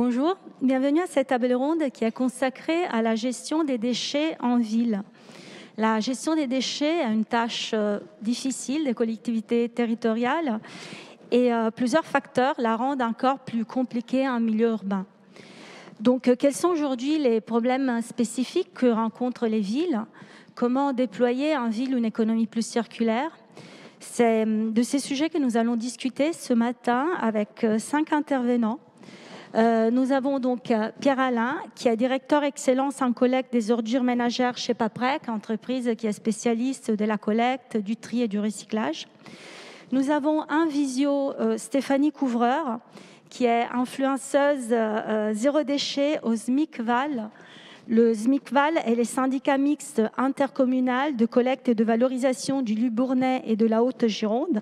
Bonjour, bienvenue à cette table ronde qui est consacrée à la gestion des déchets en ville. La gestion des déchets est une tâche difficile des collectivités territoriales et plusieurs facteurs la rendent encore plus compliquée en milieu urbain. Donc, quels sont aujourd'hui les problèmes spécifiques que rencontrent les villes? Comment déployer en ville une économie plus circulaire? C'est de ces sujets que nous allons discuter ce matin avec 5 intervenants. Nous avons donc Pierre Alain, qui est directeur excellence en collecte des ordures ménagères chez Paprec, entreprise qui est spécialiste de la collecte, du tri et du recyclage. Nous avons en visio Stéphanie Couvreur, qui est influenceuse zéro déchet au SMIC-Val. Le SMIC-Val est le syndicat mixte intercommunal de collecte et de valorisation du Lubournais et de la Haute-Gironde.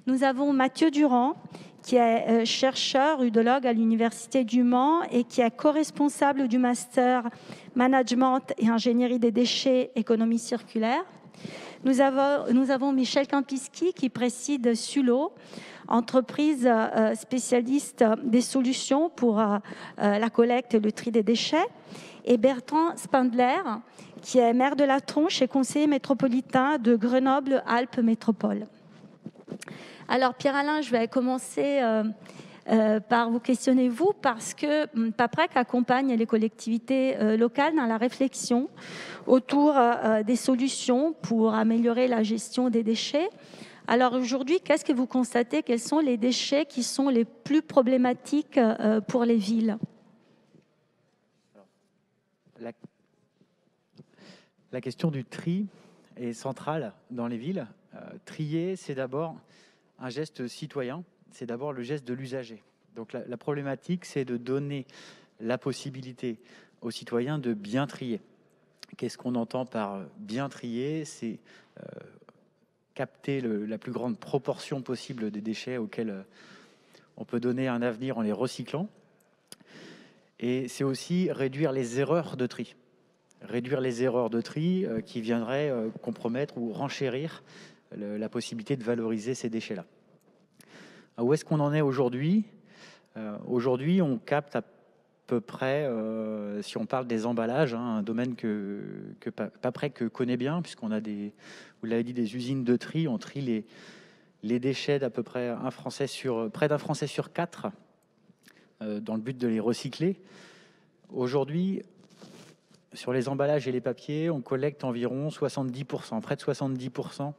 Nous avons Mathieu Durand, qui est chercheur udologue à l'Université du Mans et qui est co-responsable du master Management et Ingénierie des déchets, économie circulaire. Nous avons Michel Campiski, qui préside Sulo, entreprise spécialiste des solutions pour la collecte et le tri des déchets, et Bertrand Spindler, qui est maire de la Tronche et conseiller métropolitain de Grenoble-Alpes Métropole. Alors Pierre-Alain, je vais commencer par vous questionner vous, parce que Paprec accompagne les collectivités locales dans la réflexion autour des solutions pour améliorer la gestion des déchets. Alors aujourd'hui, qu'est-ce que vous constatez? Quels sont les déchets qui sont les plus problématiques pour les villes? La question du tri est centrale dans les villes. Trier, c'est d'abord un geste citoyen, c'est d'abord le geste de l'usager. Donc la problématique, c'est de donner la possibilité aux citoyens de bien trier. Qu'est-ce qu'on entend par bien trier? C'est capter la plus grande proportion possible des déchets auxquels on peut donner un avenir en les recyclant. Et c'est aussi réduire les erreurs de tri. Réduire les erreurs de tri qui viendraient compromettre ou renchérir la possibilité de valoriser ces déchets-là. Où est-ce qu'on en est aujourd'hui? Aujourd'hui, on capte à peu près, si on parle des emballages, un domaine que Paprec connaît bien, puisqu'on a vous l'avez dit, des usines de tri. On trie les déchets d'à peu près près d'un Français sur 4 dans le but de les recycler. Aujourd'hui, sur les emballages et les papiers, on collecte environ 70%, près de 70%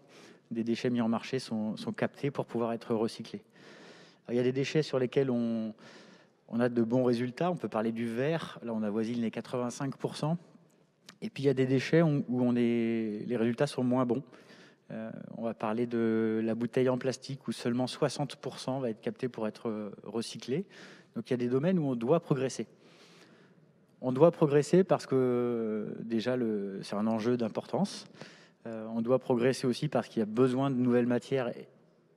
des déchets mis en marché sont captés pour pouvoir être recyclés. Alors, il y a des déchets sur lesquels on a de bons résultats. On peut parler du verre, là on avoisine les 85%. Et puis il y a des déchets où les résultats sont moins bons. On va parler de la bouteille en plastique où seulement 60% va être capté pour être recyclé. Donc il y a des domaines où on doit progresser. On doit progresser parce que déjà c'est un enjeu d'importance. On doit progresser aussi parce qu'il y a besoin de nouvelles matières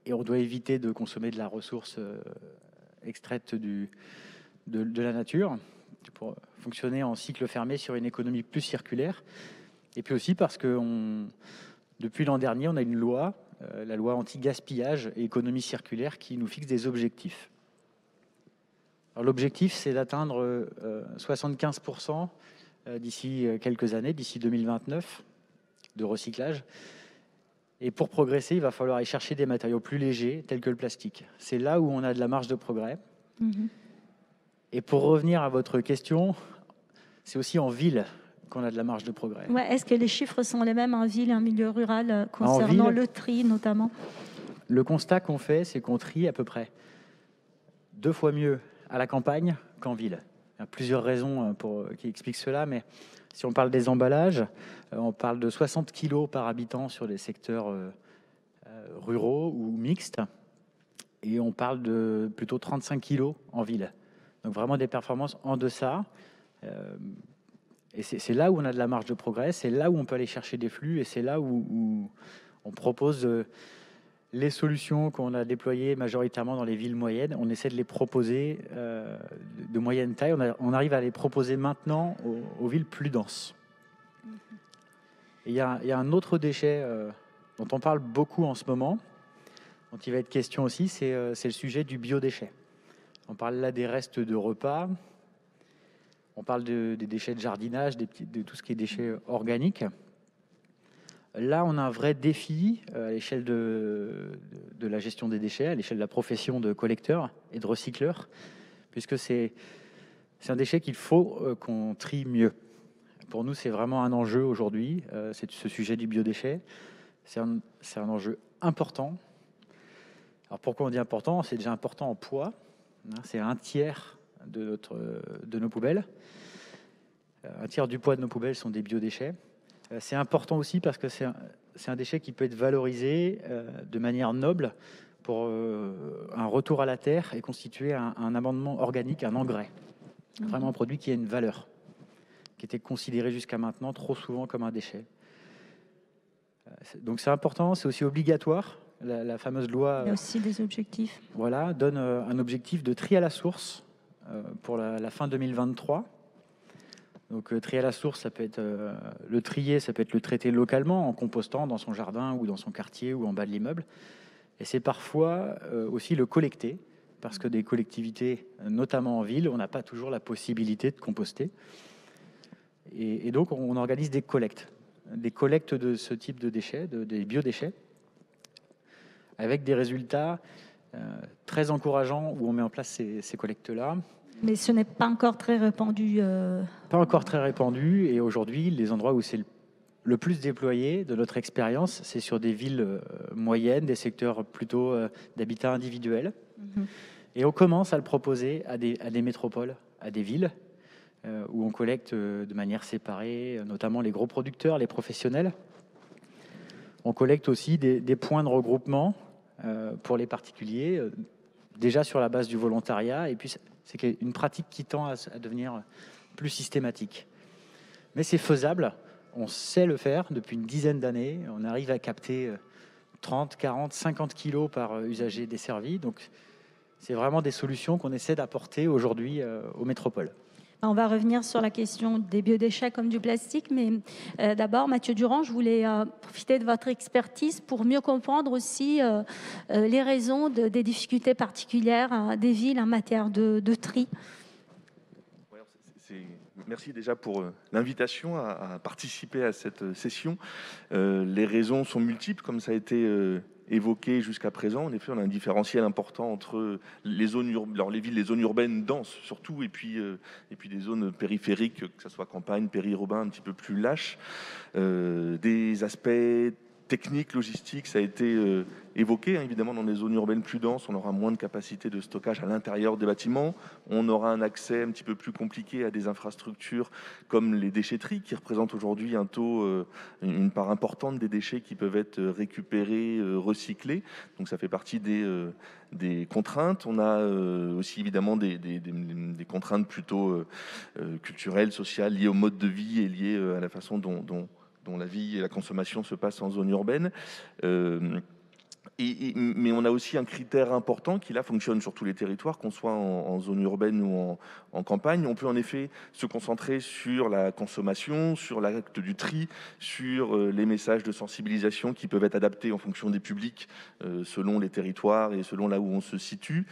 et on doit éviter de consommer de la ressource extraite de la nature pour fonctionner en cycle fermé sur une économie plus circulaire. Et puis aussi parce que depuis l'an dernier, on a une loi, la loi anti-gaspillage et économie circulaire, qui nous fixe des objectifs. Alors, l'objectif, c'est d'atteindre 75% d'ici quelques années, d'ici 2029, de recyclage. Et pour progresser, il va falloir aller chercher des matériaux plus légers, tels que le plastique. C'est là où on a de la marge de progrès. Et pour revenir à votre question, c'est aussi en ville qu'on a de la marge de progrès. Ouais, est-ce que les chiffres sont les mêmes en ville et en milieu rural concernant le tri notamment? Le constat qu'on fait, c'est qu'on trie à peu près 2 fois mieux à la campagne qu'en ville. Il y a plusieurs raisons qui expliquent cela, mais si on parle des emballages, on parle de 60 kg par habitant sur les secteurs ruraux ou mixtes, et on parle de plutôt 35 kg en ville. Donc vraiment des performances en deçà. Et c'est là où on a de la marge de progrès, c'est là où on peut aller chercher des flux, et c'est là où on propose les solutions qu'on a déployées majoritairement dans les villes moyennes. On essaie de les proposer de moyenne taille. On arrive à les proposer maintenant aux villes plus denses. Et il y a un autre déchet dont on parle beaucoup en ce moment, dont il va être question aussi, c'est le sujet du biodéchet. On parle là des restes de repas. On parle des déchets de jardinage, de tout ce qui est déchets organiques. Là, on a un vrai défi à l'échelle de la gestion des déchets, à l'échelle de la profession de collecteur et de recycleur, puisque c'est un déchet qu'il faut qu'on trie mieux. Pour nous, c'est vraiment un enjeu aujourd'hui, c'est ce sujet du biodéchet. C'est un enjeu important. Alors pourquoi on dit important? C'est déjà important en poids. C'est un tiers de nos poubelles. Un tiers du poids de nos poubelles sont des biodéchets. C'est important aussi parce que c'est un déchet qui peut être valorisé de manière noble pour un retour à la terre et constituer un amendement organique, un engrais. Vraiment un produit qui a une valeur, qui était considéré jusqu'à maintenant trop souvent comme un déchet. Donc c'est important, c'est aussi obligatoire. La fameuse loi... Il y a aussi des objectifs. Voilà, donne un objectif de tri à la source pour la fin 2023. Donc tri à la source, ça peut être le trier, ça peut être le traiter localement en compostant dans son jardin ou dans son quartier ou en bas de l'immeuble. Et c'est parfois aussi le collecter, parce que des collectivités, notamment en ville, on n'a pas toujours la possibilité de composter. Et donc on organise des collectes de ce type de déchets, des biodéchets, avec des résultats très encourageants où on met en place ces collectes-là. Mais ce n'est pas encore très répandu. Pas encore très répandu. Et aujourd'hui, les endroits où c'est le plus déployé de notre expérience, c'est sur des villes moyennes, des secteurs plutôt d'habitat individuel. Et on commence à le proposer à des métropoles, à des villes, où on collecte de manière séparée, notamment les gros producteurs, les professionnels. On collecte aussi des points de regroupement pour les particuliers, déjà sur la base du volontariat, et puis c'est une pratique qui tend à devenir plus systématique. Mais c'est faisable, on sait le faire depuis une dizaine d'années, on arrive à capter 30, 40, 50 kilos par usager desservi, donc c'est vraiment des solutions qu'on essaie d'apporter aujourd'hui aux métropoles. On va revenir sur la question des biodéchets comme du plastique, mais d'abord, Mathieu Durand, je voulais profiter de votre expertise pour mieux comprendre aussi les raisons des difficultés particulières des villes en matière de tri. Merci déjà pour l'invitation à participer à cette session. Les raisons sont multiples, comme ça a été évoqué jusqu'à présent. En effet, on a un différentiel important entre les zones les zones urbaines denses surtout, et puis des zones périphériques, que ce soit campagne, périurbain, un petit peu plus lâches. Des aspects techniques, logistiques, ça a été évoqué. Évidemment, dans les zones urbaines plus denses, on aura moins de capacité de stockage à l'intérieur des bâtiments. On aura un accès un petit peu plus compliqué à des infrastructures comme les déchetteries, qui représentent aujourd'hui une part importante des déchets qui peuvent être récupérés, recyclés. Donc ça fait partie des contraintes. On a aussi évidemment des contraintes plutôt culturelles, sociales, liées au mode de vie et liées à la façon dont la vie et la consommation se passent en zone urbaine. Mais on a aussi un critère important qui là fonctionne sur tous les territoires, qu'on soit en zone urbaine ou en campagne. On peut en effet se concentrer sur la consommation, sur l'acte du tri, sur les messages de sensibilisation qui peuvent être adaptés en fonction des publics, selon les territoires et selon là où on se situe,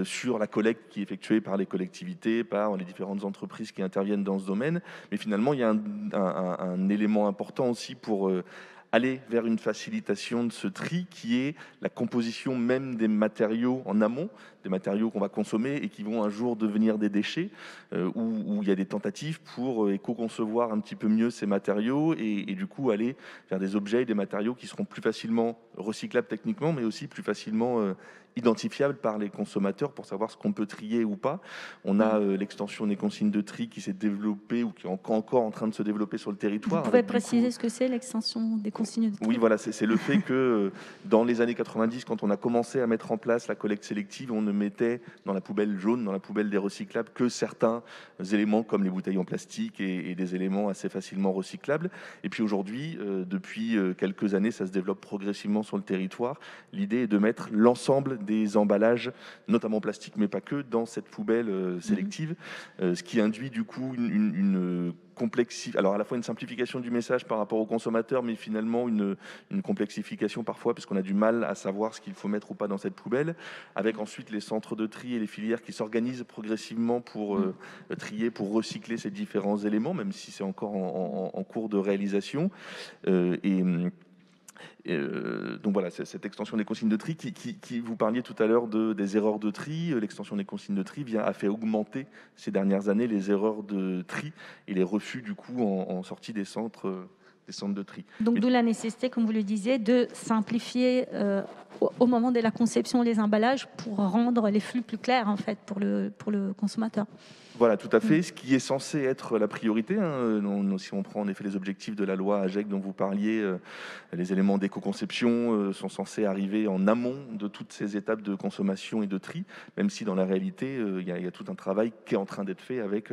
sur la collecte qui est effectuée par les collectivités, par les différentes entreprises qui interviennent dans ce domaine. Mais finalement, il y a un élément important aussi pour aller vers une facilitation de ce tri qui est la composition même des matériaux en amont, des matériaux qu'on va consommer et qui vont un jour devenir des déchets, où il y a des tentatives pour éco-concevoir un petit peu mieux ces matériaux et du coup aller vers des objets et des matériaux qui seront plus facilement recyclables techniquement, mais aussi plus facilement identifiables par les consommateurs pour savoir ce qu'on peut trier ou pas. On a l'extension des consignes de tri qui s'est développée ou qui est encore en train de se développer sur le territoire. Vous pouvez préciser ce que c'est l'extension des consignes de tri? Oui, voilà, c'est le fait que dans les années 90, quand on a commencé à mettre en place la collecte sélective, on ne mettait dans la poubelle jaune, dans la poubelle des recyclables, que certains éléments comme les bouteilles en plastique et des éléments assez facilement recyclables. Et puis aujourd'hui, depuis quelques années, ça se développe progressivement sur le territoire. L'idée est de mettre l'ensemble des emballages, notamment plastiques, mais pas que, dans cette poubelle sélective, ce qui induit du coup une alors à la fois une simplification du message par rapport aux consommateurs, mais finalement une complexification parfois, parce qu'on a du mal à savoir ce qu'il faut mettre ou pas dans cette poubelle, avec ensuite les centres de tri et les filières qui s'organisent progressivement pour trier, pour recycler ces différents éléments, même si c'est encore en cours de réalisation. Donc voilà, c'est cette extension des consignes de tri qui vous parliez tout à l'heure des erreurs de tri. L'extension des consignes de tri a fait augmenter ces dernières années les erreurs de tri et les refus du coup en sortie des centres de tri. Donc d'où la nécessité, comme vous le disiez, de simplifier au moment de la conception des emballages pour rendre les flux plus clairs en fait pour le consommateur. Voilà, tout à fait. Ce qui est censé être la priorité, si on prend en effet les objectifs de la loi AGEC dont vous parliez, les éléments d'éco-conception sont censés arriver en amont de toutes ces étapes de consommation et de tri, même si dans la réalité, il y a tout un travail qui est en train d'être fait avec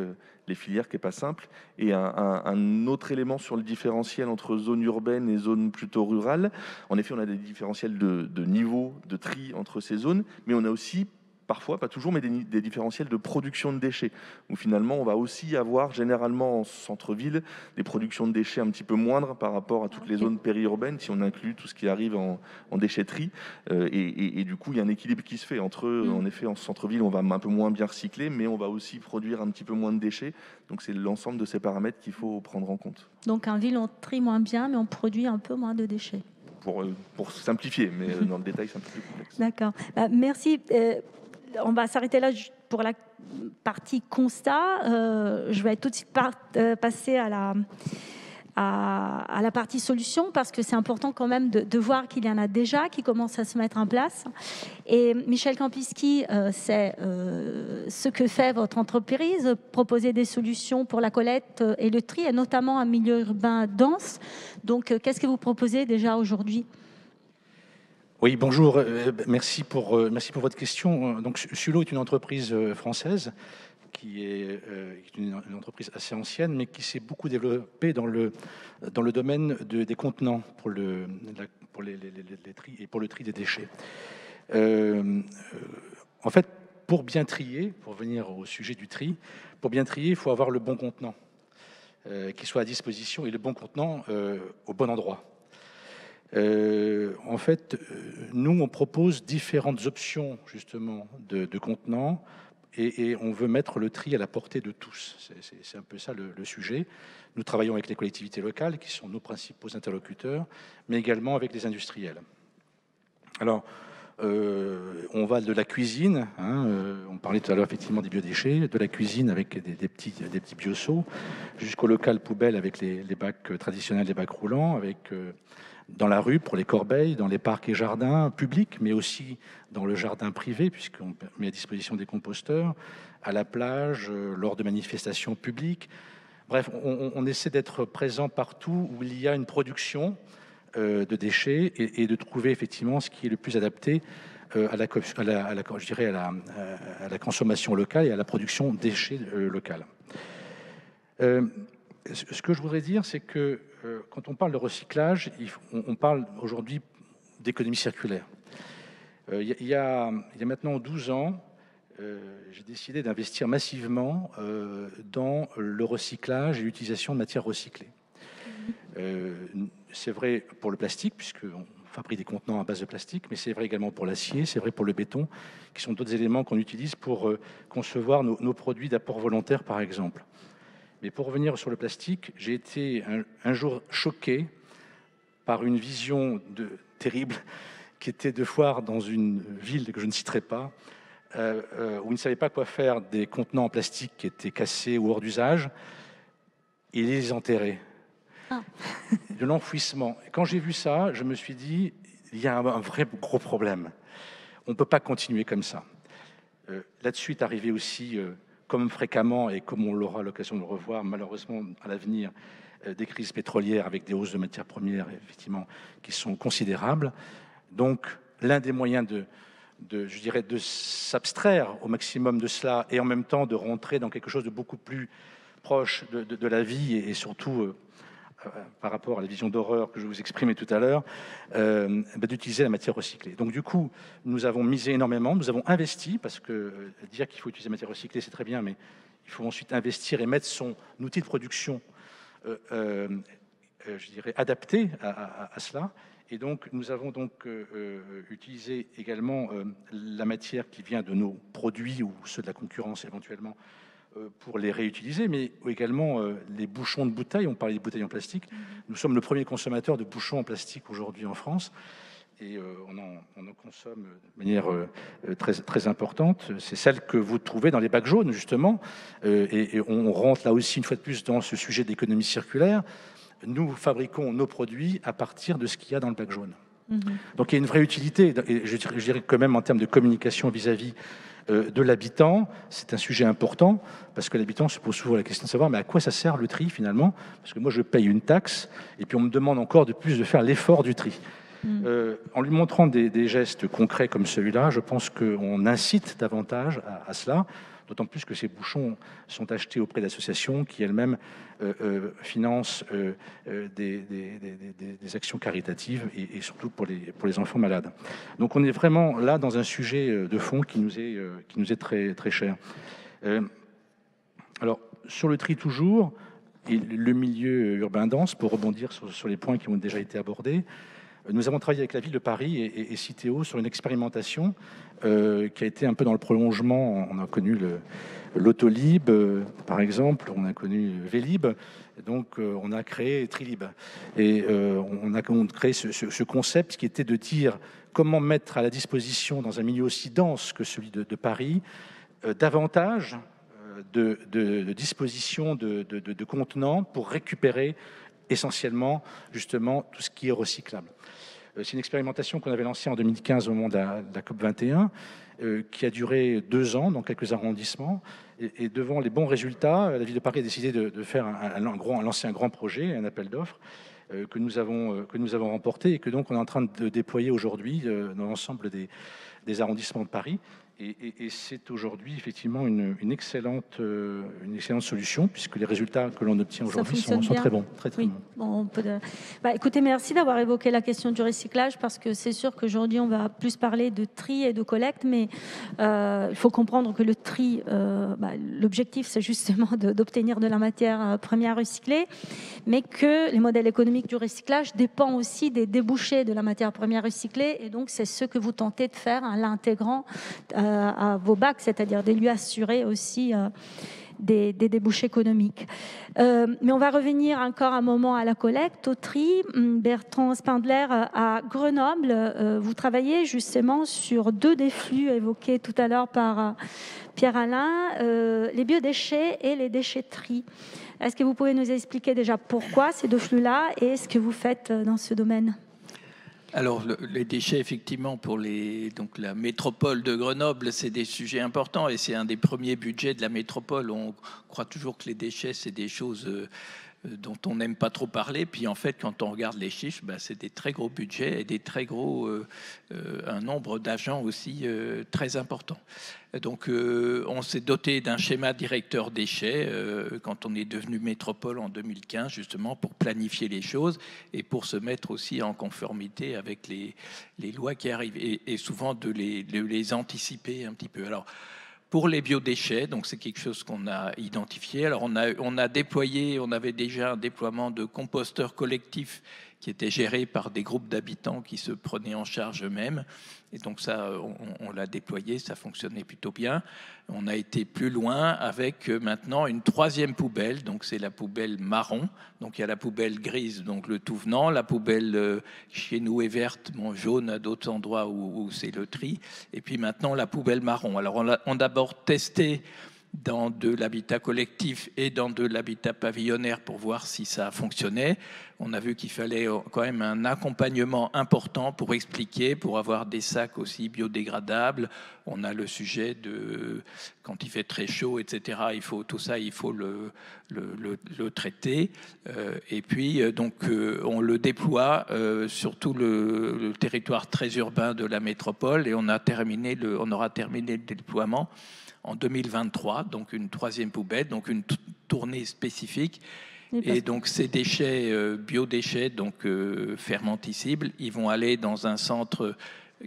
les filières qui n'est pas simple. Et un autre élément sur le différentiel entre zones urbaines et zones plutôt rurales, en effet, on a des différentiels de niveau de tri entre ces zones, mais on a aussi parfois, pas toujours, mais des différentiels de production de déchets, où finalement on va aussi avoir généralement en centre-ville des productions de déchets un petit peu moindres par rapport à toutes les zones périurbaines, si on inclut tout ce qui arrive en déchetterie. Et du coup, il y a un équilibre qui se fait entre, en effet, en centre-ville, on va un peu moins bien recycler, mais on va aussi produire un petit peu moins de déchets. Donc c'est l'ensemble de ces paramètres qu'il faut prendre en compte. Donc en ville, on trie moins bien, mais on produit un peu moins de déchets. Pour simplifier, mais dans le détail, c'est un peu plus complexe. D'accord. Merci. On va s'arrêter là pour la partie constat. Je vais tout de suite passer à la partie solution, parce que c'est important quand même de voir qu'il y en a déjà qui commencent à se mettre en place. Et Michel Campiski, c'est ce que fait votre entreprise, proposer des solutions pour la collecte et le tri, et notamment en milieu urbain dense. Donc, qu'est-ce que vous proposez déjà aujourd'hui ? Oui, bonjour. Merci pour votre question. Donc, Sulo est une entreprise française qui est une entreprise assez ancienne, mais qui s'est beaucoup développée dans le domaine des contenants pour les tri et pour le tri des déchets. En fait, pour bien trier, pour venir au sujet du tri, pour bien trier, il faut avoir le bon contenant qui soit à disposition, et le bon contenant au bon endroit. En fait, nous, on propose différentes options justement de contenants, et on veut mettre le tri à la portée de tous. C'est un peu ça le sujet. Nous travaillons avec les collectivités locales, qui sont nos principaux interlocuteurs, mais également avec les industriels. Alors, on va de la cuisine, on parlait tout à l'heure effectivement des biodéchets, de la cuisine avec des petits bioseaux, jusqu'au local poubelle avec les bacs traditionnels, les bacs roulants, avec dans la rue pour les corbeilles, dans les parcs et jardins publics, mais aussi dans le jardin privé, puisqu'on met à disposition des composteurs, à la plage, lors de manifestations publiques. Bref, on essaie d'être présent partout où il y a une production de déchets, et de trouver effectivement ce qui est le plus adapté à la consommation locale et à la production de déchets locale. Ce que je voudrais dire, c'est que quand on parle de recyclage, on parle aujourd'hui d'économie circulaire. Il y a maintenant 12 ans, j'ai décidé d'investir massivement dans le recyclage et l'utilisation de matières recyclées. C'est vrai pour le plastique, puisqu'on fabrique des contenants à base de plastique, mais c'est vrai également pour l'acier, c'est vrai pour le béton, qui sont d'autres éléments qu'on utilise pour concevoir nos produits d'apport volontaire, par exemple. Mais pour revenir sur le plastique, j'ai été un jour choqué par une vision terrible qui était de voir dans une ville que je ne citerai pas, où ils ne savaient pas quoi faire des contenants en plastique qui étaient cassés ou hors d'usage, et les enterrer. De l'enfouissement. Quand j'ai vu ça, je me suis dit, il y a un vrai gros problème. On ne peut pas continuer comme ça. Là-dessus est arrivé aussi, comme fréquemment, et comme on l'aura l'occasion de le revoir malheureusement à l'avenir, des crises pétrolières avec des hausses de matières premières, effectivement, qui sont considérables. Donc, l'un des moyens de s'abstraire au maximum de cela, et en même temps de rentrer dans quelque chose de beaucoup plus proche de la vie, et surtout par rapport à la vision d'horreur que je vous exprimais tout à l'heure, d'utiliser la matière recyclée. Donc du coup, nous avons misé énormément, nous avons investi, parce que dire qu'il faut utiliser la matière recyclée, c'est très bien, mais il faut ensuite investir et mettre son outil de production je dirais, adaptées à cela. Et donc, nous avons donc utilisé également la matière qui vient de nos produits ou ceux de la concurrence éventuellement pour les réutiliser, mais également les bouchons de bouteilles. On parlait des bouteilles en plastique. Nous sommes le premier consommateur de bouchons en plastique aujourd'hui en France. Et on en consomme de manière très, très importante. C'est celle que vous trouvez dans les bacs jaunes, justement. Et on rentre là aussi, une fois de plus, dans ce sujet d'économie circulaire. Nous fabriquons nos produits à partir de ce qu'il y a dans le bac jaune. Donc il y a une vraie utilité. Et je dirais quand même en termes de communication vis-à-vis de l'habitant, c'est un sujet important, parce que l'habitant se pose souvent la question de savoir mais à quoi ça sert le tri finalement? Parce que moi je paye une taxe, et puis on me demande encore de plus de faire l'effort du tri. En lui montrant des gestes concrets comme celui-là, je pense qu'on incite davantage à cela, d'autant plus que ces bouchons sont achetés auprès d'associations qui elles-mêmes financent des actions caritatives et surtout pour les enfants malades. Donc on est vraiment là dans un sujet de fond qui nous est très, très cher. Alors sur le tri toujours, et le milieu urbain dense, pour rebondir sur les points qui ont déjà été abordés, nous avons travaillé avec la ville de Paris et Citeo sur une expérimentation qui a été un peu dans le prolongement. On a connu l'Autolib, par exemple, on a connu Vélib, donc on a créé Trilib. Et on a créé ce concept qui était de dire comment mettre à la disposition, dans un milieu aussi dense que celui de Paris, davantage de dispositions de contenants pour récupérer essentiellement, justement, tout ce qui est recyclable. C'est une expérimentation qu'on avait lancée en 2015 au moment de la COP21, qui a duré 2 ans dans quelques arrondissements. Et devant les bons résultats, la ville de Paris a décidé de faire lancer un grand projet, un appel d'offres, que nous avons remporté et que donc on est en train de déployer aujourd'hui dans l'ensemble des arrondissements de Paris. Et c'est aujourd'hui effectivement une excellente solution, puisque les résultats que l'on obtient aujourd'hui sont très bons. Très oui. bons. Bon, écoutez, merci d'avoir évoqué la question du recyclage, parce que c'est sûr qu'aujourd'hui, on va plus parler de tri et de collecte, mais il faut comprendre que le tri, l'objectif, c'est justement d'obtenir de la matière première recyclée, mais que les modèles économiques du recyclage dépendent aussi des débouchés de la matière première recyclée, et donc c'est ce que vous tentez de faire en l'intégrant à vos bacs, c'est-à-dire de lui assurer aussi des débouchés économiques. Mais on va revenir encore un moment à la collecte, au tri. Bertrand Spindler, à Grenoble, vous travaillez justement sur 2 des flux évoqués tout à l'heure par Pierre-Alain, les biodéchets et les déchetteries. Est-ce que vous pouvez nous expliquer déjà pourquoi ces 2 flux-là et ce que vous faites dans ce domaine ? Alors, les déchets, effectivement, pour la métropole de Grenoble, c'est des sujets importants et c'est un des premiers budgets de la métropole. On croit toujours que les déchets, c'est des choses dont on n'aime pas trop parler. Puis, en fait, quand on regarde les chiffres, c'est des très gros budgets et des très gros, un nombre d'agents aussi très important. Donc, on s'est doté d'un schéma directeur déchets quand on est devenu métropole en 2015, justement, pour planifier les choses et pour se mettre aussi en conformité avec les lois qui arrivent et souvent de les anticiper un petit peu. Alors, pour les biodéchets, donc c'est quelque chose qu'on a identifié. Alors, on avait déjà un déploiement de composteurs collectifs qui était géré par des groupes d'habitants qui se prenaient en charge eux-mêmes. Et donc ça, on l'a déployé, ça fonctionnait plutôt bien. On a été plus loin avec maintenant une 3e poubelle, donc c'est la poubelle marron. Donc il y a la poubelle grise, donc le tout venant, la poubelle chez nous est verte, jaune à d'autres endroits où c'est le tri. Et puis maintenant la poubelle marron. Alors on a d'abord testé dans de l'habitat collectif et dans de l'habitat pavillonnaire pour voir si ça fonctionnait. On a vu qu'il fallait quand même un accompagnement important pour expliquer, pour avoir des sacs aussi biodégradables. On a le sujet de quand il fait très chaud, etc. Il faut le traiter. Et puis donc on le déploie sur tout le territoire très urbain de la métropole et on aura terminé le déploiement en 2023, donc une 3e poubelle, donc une tournée spécifique. Et donc ces déchets, biodéchets, donc fermenticibles, ils vont aller dans un centre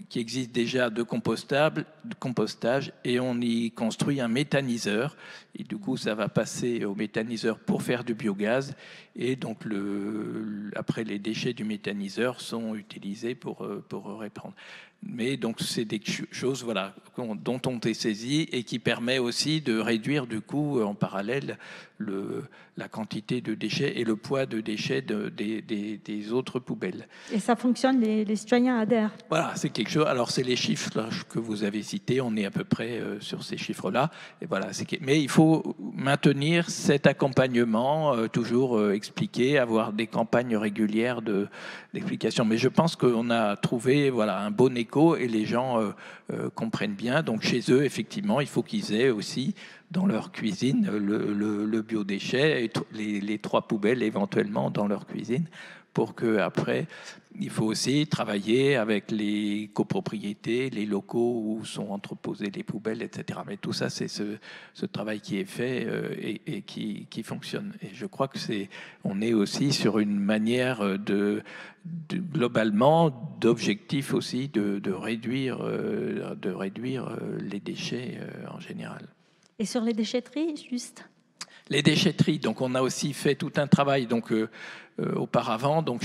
qui existe déjà de compostage, et on y construit un méthaniseur. Et du coup, ça va passer au méthaniseur pour faire du biogaz. Et donc, après, les déchets du méthaniseur sont utilisés pour répandre. Mais donc, c'est des choses voilà, dont on est saisi et qui permet aussi de réduire, du coup, en parallèle, la quantité de déchets et le poids de déchets des autres poubelles. Et ça fonctionne, les citoyens adhèrent. Voilà, c'est quelque chose. Alors, c'est les chiffres là, que vous avez cités. On est à peu près sur ces chiffres-là. Et voilà, mais il faut maintenir cet accompagnement, toujours expliquer, avoir des campagnes régulières d'explication. Mais je pense qu'on a trouvé voilà, un bon écho et les gens comprennent bien. Donc, chez eux, effectivement, il faut qu'ils aient aussi dans leur cuisine le biodéchet et les 3 poubelles éventuellement dans leur cuisine, pour que après il faut aussi travailler avec les copropriétés, les locaux où sont entreposées les poubelles, etc. Mais tout ça, c'est ce travail qui est fait et qui fonctionne. Et je crois que on est aussi sur une manière globalement d'objectif aussi de réduire les déchets en général. Et sur les déchetteries, juste les déchetteries, donc on a aussi fait tout un travail. Donc auparavant, donc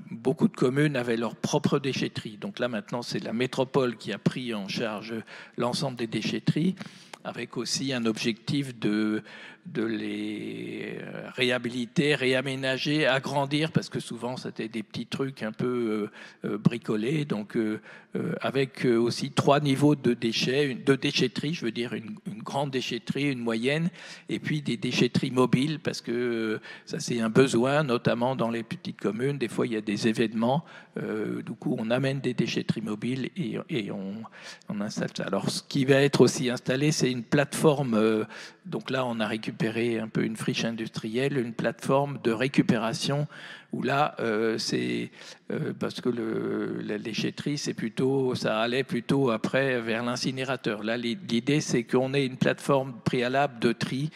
beaucoup de communes avaient leur propre déchetterie. Donc là maintenant, c'est la métropole qui a pris en charge l'ensemble des déchetteries, avec aussi un objectif de les réhabiliter, réaménager, agrandir, parce que souvent c'était des petits trucs un peu bricolés, donc avec aussi 3 niveaux de déchetterie, je veux dire une grande déchetterie, une moyenne, et puis des déchetteries mobiles, parce que ça c'est un besoin, notamment dans les petites communes. Des fois il y a des événements, du coup on amène des déchetteries mobiles et on installe ça. Alors ce qui va être aussi installé, c'est une plateforme, donc là on a récupéré un peu une friche industrielle, une plateforme de récupération, où là c'est parce que la déchetterie ça allait plutôt après vers l'incinérateur. Là l'idée c'est qu'on ait une plateforme préalable de tri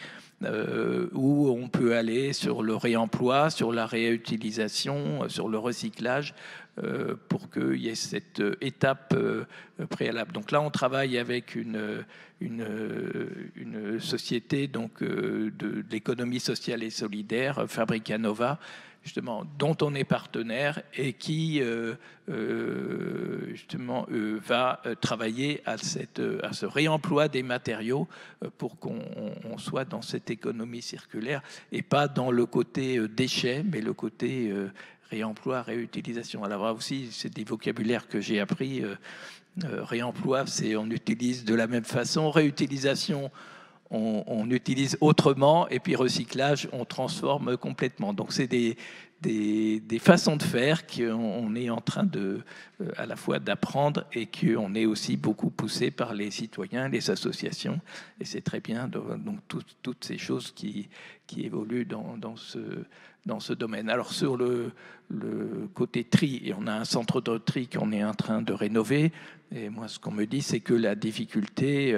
où on peut aller sur le réemploi, sur la réutilisation, sur le recyclage, pour qu'il y ait cette étape préalable. Donc là, on travaille avec une société donc, de l'économie sociale et solidaire, Fabricanova, justement, dont on est partenaire et qui justement va travailler à ce réemploi des matériaux pour qu'on soit dans cette économie circulaire et pas dans le côté déchets, mais le côté réemploi, réutilisation. Alors là aussi, c'est des vocabulaires que j'ai appris. Réemploi, on utilise de la même façon. Réutilisation, on utilise autrement, et puis recyclage, on transforme complètement. Donc c'est des façons de faire qu'on est en train à la fois d'apprendre et qu'on est aussi beaucoup poussé par les citoyens, les associations, et c'est très bien. Donc toutes ces choses qui évoluent dans ce domaine. Alors sur le côté tri, et on a un centre de tri qu'on est en train de rénover, et moi ce qu'on me dit, c'est que la difficulté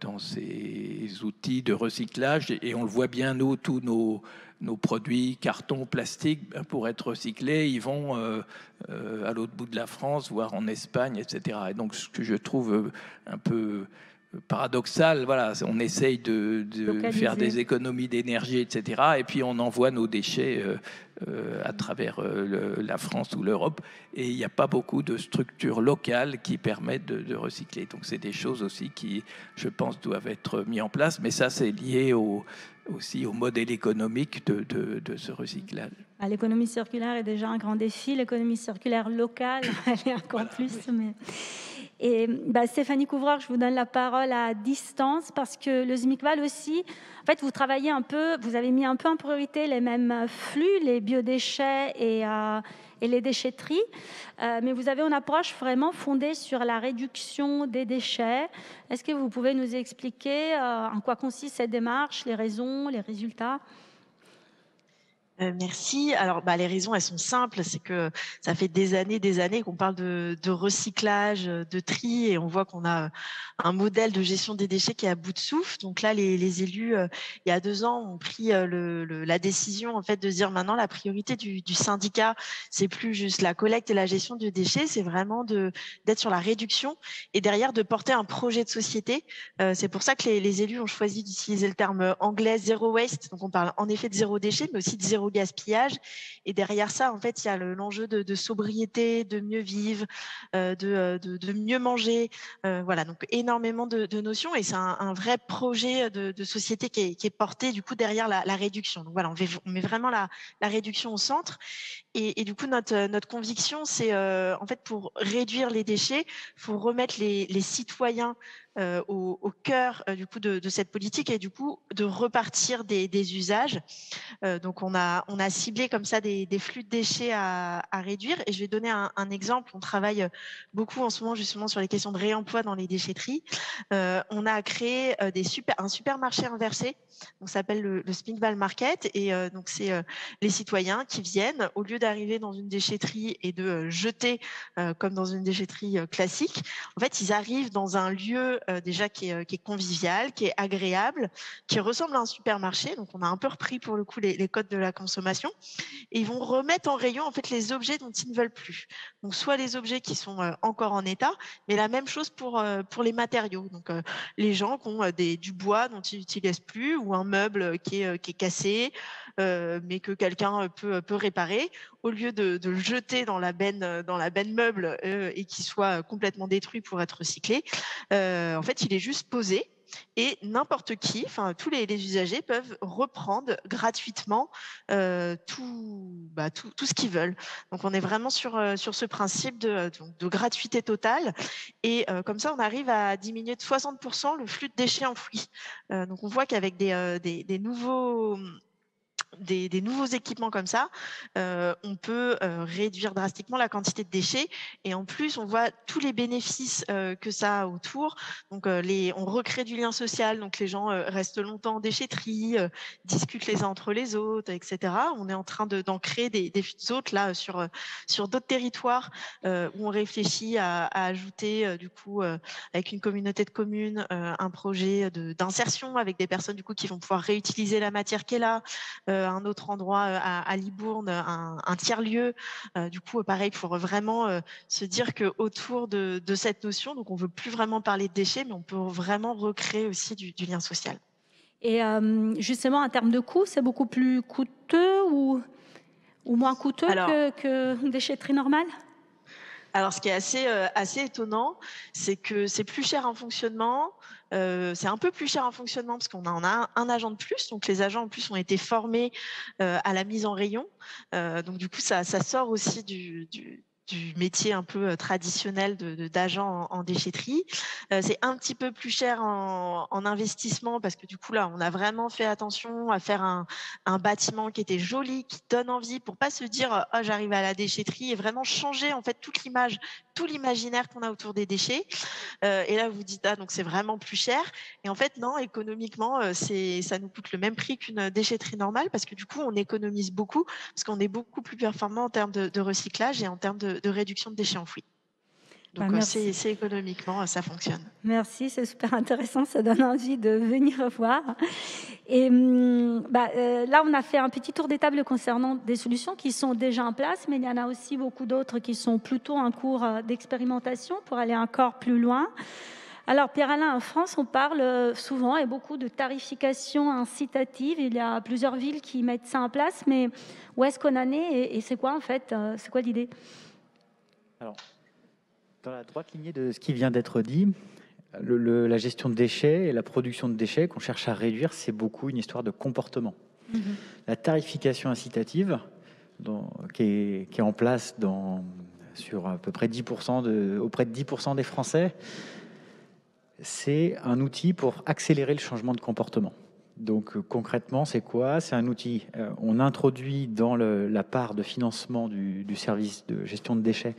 dans ces outils de recyclage, et on le voit bien, nous, tous nos produits, carton, plastique, pour être recyclés, ils vont à l'autre bout de la France, voire en Espagne, etc. Et donc, ce que je trouve un peu paradoxal, voilà, on essaye de faire des économies d'énergie, etc. Et puis, on envoie nos déchets à travers la France ou l'Europe. Et il n'y a pas beaucoup de structures locales qui permettent de recycler. Donc, c'est des choses aussi qui, je pense, doivent être mises en place. Mais ça, c'est lié aussi au modèle économique de ce recyclage. L'économie circulaire est déjà un grand défi. L'économie circulaire locale, elle est encore plus. Mais... Et Stéphanie Couvreur, je vous donne la parole à distance parce que le SMICVAL aussi, en fait, vous avez mis un peu en priorité les mêmes flux, les biodéchets et les déchetteries, mais vous avez une approche vraiment fondée sur la réduction des déchets. Est-ce que vous pouvez nous expliquer en quoi consiste cette démarche, les raisons, les résultats ? Merci. Alors, les raisons, elles sont simples. C'est que ça fait des années qu'on parle de recyclage, de tri, et on voit qu'on a un modèle de gestion des déchets qui est à bout de souffle. Donc là, les élus, il y a 2 ans, ont pris la décision en fait de dire maintenant la priorité du syndicat, c'est plus juste la collecte et la gestion du déchet, c'est vraiment d'être sur la réduction et derrière de porter un projet de société. C'est pour ça que les élus ont choisi d'utiliser le terme anglais zero waste. Donc on parle en effet de zéro déchet, mais aussi de zéro gaspillage. Et derrière ça, en fait, il y a l'enjeu de sobriété, de mieux vivre, de mieux manger. Voilà, donc énormément de notions. Et c'est un vrai projet de société qui est porté du coup derrière la réduction. Donc voilà, on met vraiment la réduction au centre. Et du coup, notre conviction, c'est en fait pour réduire les déchets, il faut remettre les citoyens au cœur du coup de cette politique et du coup de repartir des usages. Donc on a ciblé comme ça des flux de déchets à réduire. Et je vais donner un exemple. On travaille beaucoup en ce moment justement sur les questions de réemploi dans les déchetteries. On a créé un supermarché inversé. Donc ça s'appelle le Spinkball Market. Et donc c'est les citoyens qui viennent, au lieu d'arriver dans une déchetterie et de jeter comme dans une déchetterie classique, en fait ils arrivent dans un lieu déjà qui est convivial, qui est agréable, qui ressemble à un supermarché. Donc on a un peu repris pour le coup les codes de la consommation, et ils vont remettre en rayon en fait les objets dont ils ne veulent plus. Donc soit les objets qui sont encore en état, mais la même chose pour les matériaux. Donc les gens qui ont du bois dont ils n'utilisent plus, ou un meuble qui est cassé, mais que quelqu'un peut réparer, au lieu de le jeter dans la benne meuble et qu'il soit complètement détruit pour être recyclé, en fait il est juste posé. Et n'importe qui, enfin tous les usagers peuvent reprendre gratuitement tout ce qu'ils veulent. Donc on est vraiment sur ce principe de gratuité totale. Et comme ça, on arrive à diminuer de 60% le flux de déchets enfouis. Donc on voit qu'avec des nouveaux équipements comme ça, on peut réduire drastiquement la quantité de déchets. Et en plus, on voit tous les bénéfices que ça a autour. Donc, on recrée du lien social. Donc, les gens restent longtemps en déchetterie, discutent les uns entre les autres, etc. On est en train d'en créer des autres là sur d'autres territoires où on réfléchit à ajouter du coup avec une communauté de communes un projet d'insertion avec des personnes du coup qui vont pouvoir réutiliser la matière qui est là. Un autre endroit à Libourne, un tiers-lieu. Du coup, pareil, il faut vraiment se dire qu'autour de cette notion, donc on ne veut plus vraiment parler de déchets, mais on peut vraiment recréer aussi du lien social. Et justement, en termes de coût, c'est beaucoup plus coûteux ou moins coûteux que une déchetterie normale ? Alors, ce qui est assez étonnant, c'est que c'est plus cher en fonctionnement. C'est un peu plus cher en fonctionnement parce qu'on en a un agent de plus. Donc, les agents en plus ont été formés à la mise en rayon. Donc, du coup, ça sort aussi du métier un peu traditionnel d'agent en déchetterie. C'est un petit peu plus cher en investissement parce que du coup là on a vraiment fait attention à faire un bâtiment qui était joli, qui donne envie, pour pas se dire oh, j'arrive à la déchetterie, et vraiment changer en fait toute l'image, tout l'imaginaire qu'on a autour des déchets. Et là vous dites donc c'est vraiment plus cher, et en fait non, économiquement ça nous coûte le même prix qu'une déchetterie normale, parce que du coup on économise beaucoup, parce qu'on est beaucoup plus performant en termes de recyclage et en termes de réduction de déchets enfouis. Donc c'est économiquement, ça fonctionne. Merci, c'est super intéressant, ça donne envie de venir voir. Et là, on a fait un petit tour des tables concernant des solutions qui sont déjà en place, mais il y en a aussi beaucoup d'autres qui sont plutôt en cours d'expérimentation pour aller encore plus loin. Alors, Pierre-Alain, en France, on parle souvent et beaucoup de tarification incitative. Il y a plusieurs villes qui mettent ça en place, mais où est-ce qu'on en est et c'est quoi en fait, c'est quoi l'idée ? Alors, dans la droite lignée de ce qui vient d'être dit, la gestion de déchets et la production de déchets qu'on cherche à réduire, c'est beaucoup une histoire de comportement. La tarification incitative, qui est en place sur à peu près 10% auprès de 10% des Français, c'est un outil pour accélérer le changement de comportement. Donc concrètement, c'est quoi ? C'est un outil, on introduit dans la part de financement du service de gestion de déchets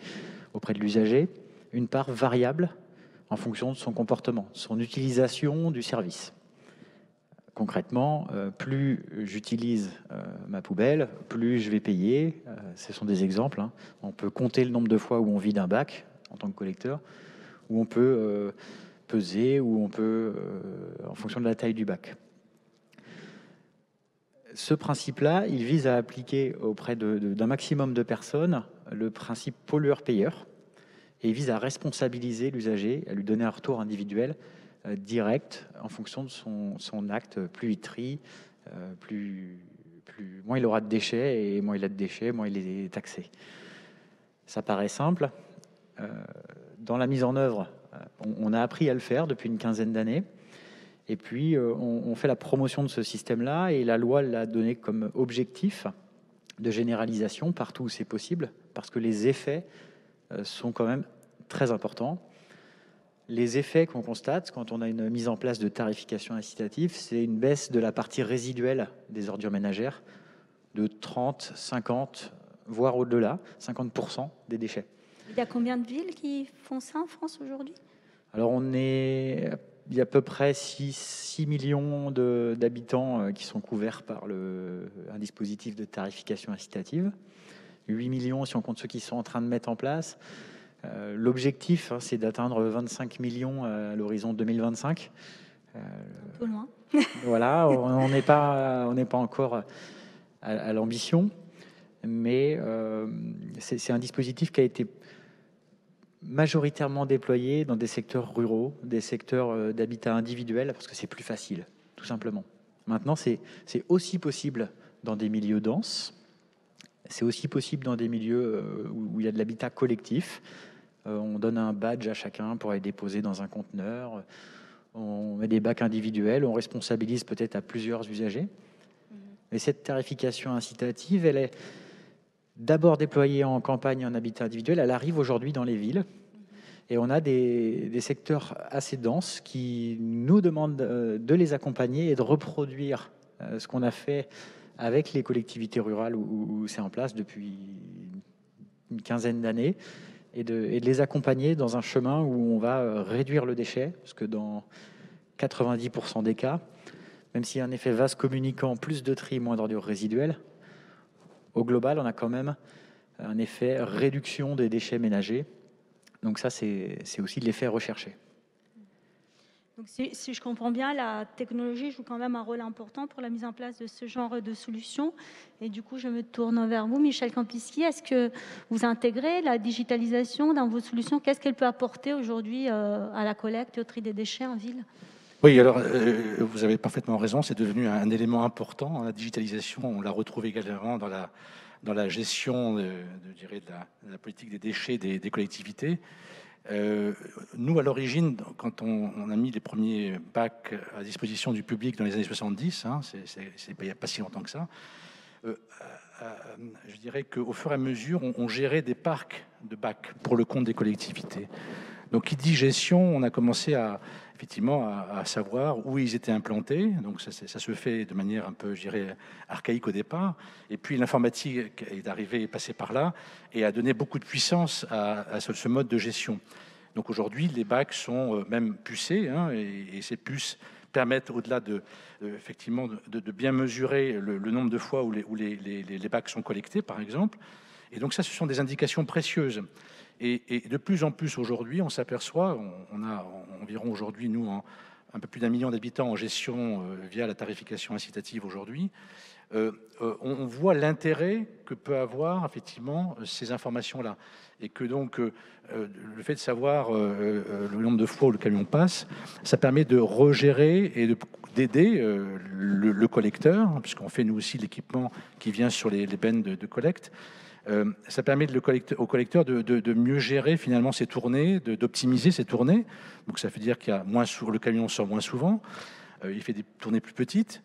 auprès de l'usager une part variable en fonction de son comportement, son utilisation du service. Concrètement, plus j'utilise ma poubelle, plus je vais payer. Ce sont des exemples, hein. On peut compter le nombre de fois où on vide un bac en tant que collecteur, où on peut peser, où on peut, en fonction de la taille du bac. Ce principe-là, il vise à appliquer auprès d'un maximum de personnes le principe pollueur-payeur, et il vise à responsabiliser l'usager, à lui donner un retour individuel direct en fonction de son acte. Plus il trie, moins il aura de déchets, et moins il a de déchets, moins il est taxé. Ça paraît simple. Dans la mise en œuvre, on a appris à le faire depuis une quinzaine d'années. Et puis, on fait la promotion de ce système-là, et la loi l'a donné comme objectif de généralisation partout où c'est possible, parce que les effets sont quand même très importants. Les effets qu'on constate quand on a une mise en place de tarification incitative, c'est une baisse de la partie résiduelle des ordures ménagères de 30, 50, voire au-delà, 50% des déchets. Il y a combien de villes qui font ça en France aujourd'hui? Alors, il y a à peu près 6 millions d'habitants qui sont couverts par un dispositif de tarification incitative. 8 millions si on compte ceux qui sont en train de mettre en place. L'objectif, c'est d'atteindre 25 millions à l'horizon 2025. Un peu loin. Voilà, on n'est pas encore à l'ambition, mais c'est un dispositif qui a été majoritairement déployé dans des secteurs ruraux, des secteurs d'habitat individuel, parce que c'est plus facile, tout simplement. Maintenant, c'est aussi possible dans des milieux denses, c'est aussi possible dans des milieux où il y a de l'habitat collectif. On donne un badge à chacun pour aller déposer dans un conteneur. On met des bacs individuels, on responsabilise peut-être à plusieurs usagers. Mais cette tarification incitative, elle est d'abord déployée en campagne, en habitat individuel. Elle arrive aujourd'hui dans les villes. Et on a des secteurs assez denses qui nous demandent de les accompagner et de reproduire ce qu'on a fait avec les collectivités rurales où c'est en place depuis une quinzaine d'années, et de les accompagner dans un chemin où on va réduire le déchet, parce que dans 90% des cas, même s'il y a un effet vase communicant, plus de tri, moins d'ordures résiduelles, au global, on a quand même un effet réduction des déchets ménagers. Donc ça, c'est aussi l'effet recherché. Donc, si je comprends bien, la technologie joue quand même un rôle important pour la mise en place de ce genre de solutions. Et du coup, je me tourne vers vous, Michel Campiski. Est-ce que vous intégrez la digitalisation dans vos solutions? Qu'est-ce qu'elle peut apporter aujourd'hui à la collecte et au tri des déchets en ville? Oui, alors vous avez parfaitement raison, c'est devenu un élément important. La digitalisation, on la retrouve également dans la gestion de la politique des déchets des collectivités. Nous, à l'origine, quand on a mis les premiers bacs à disposition du public dans les années 70, il n'y a pas si longtemps que ça, je dirais qu'au fur et à mesure, on gérait des parcs de bacs pour le compte des collectivités. Donc, qui dit gestion, on a commencé effectivement à savoir où ils étaient implantés. Donc ça se fait de manière un peu, je dirais, archaïque au départ. Et puis l'informatique est arrivée, est passée par là et a donné beaucoup de puissance à ce mode de gestion. Donc aujourd'hui, les bacs sont même pucés, et ces puces permettent, au-delà effectivement de bien mesurer le nombre de fois où les bacs sont collectés, par exemple. Et donc ça, ce sont des indications précieuses. Et de plus en plus aujourd'hui, on s'aperçoit, on a environ aujourd'hui, nous, un peu plus d'1 million d'habitants en gestion via la tarification incitative aujourd'hui, on voit l'intérêt que peut avoir effectivement ces informations-là. Et que donc, le fait de savoir le nombre de fois où le camion passe, ça permet de regérer et d'aider le collecteur, puisqu'on fait nous aussi l'équipement qui vient sur les bennes de collecte. Ça permet au collecteur de mieux gérer finalement ses tournées, d'optimiser ses tournées. Donc ça veut dire qu'il y a le camion sort moins souvent, il fait des tournées plus petites,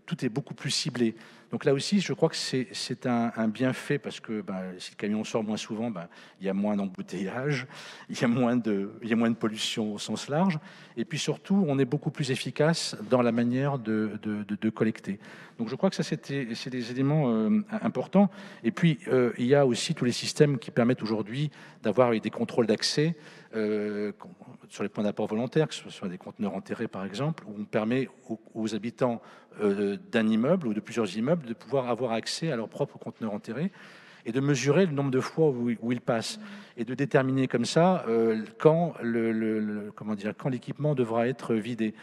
tout est beaucoup plus ciblé. Donc là aussi, je crois que c'est un bienfait parce que si le camion sort moins souvent, il y a moins d'embouteillage, il y a moins de pollution au sens large. Et puis surtout, on est beaucoup plus efficace dans la manière de collecter. Donc je crois que ça, c'est des éléments importants. Et puis, il y a aussi tous les systèmes qui permettent aujourd'hui d'avoir des contrôles d'accès sur les points d'apport volontaires, que ce soit des conteneurs enterrés par exemple, où on permet aux habitants d'un immeuble ou de plusieurs immeubles de pouvoir avoir accès à leur propre conteneur enterré et de mesurer le nombre de fois où ils passent et de déterminer comme ça quand l'équipement devra être vidé.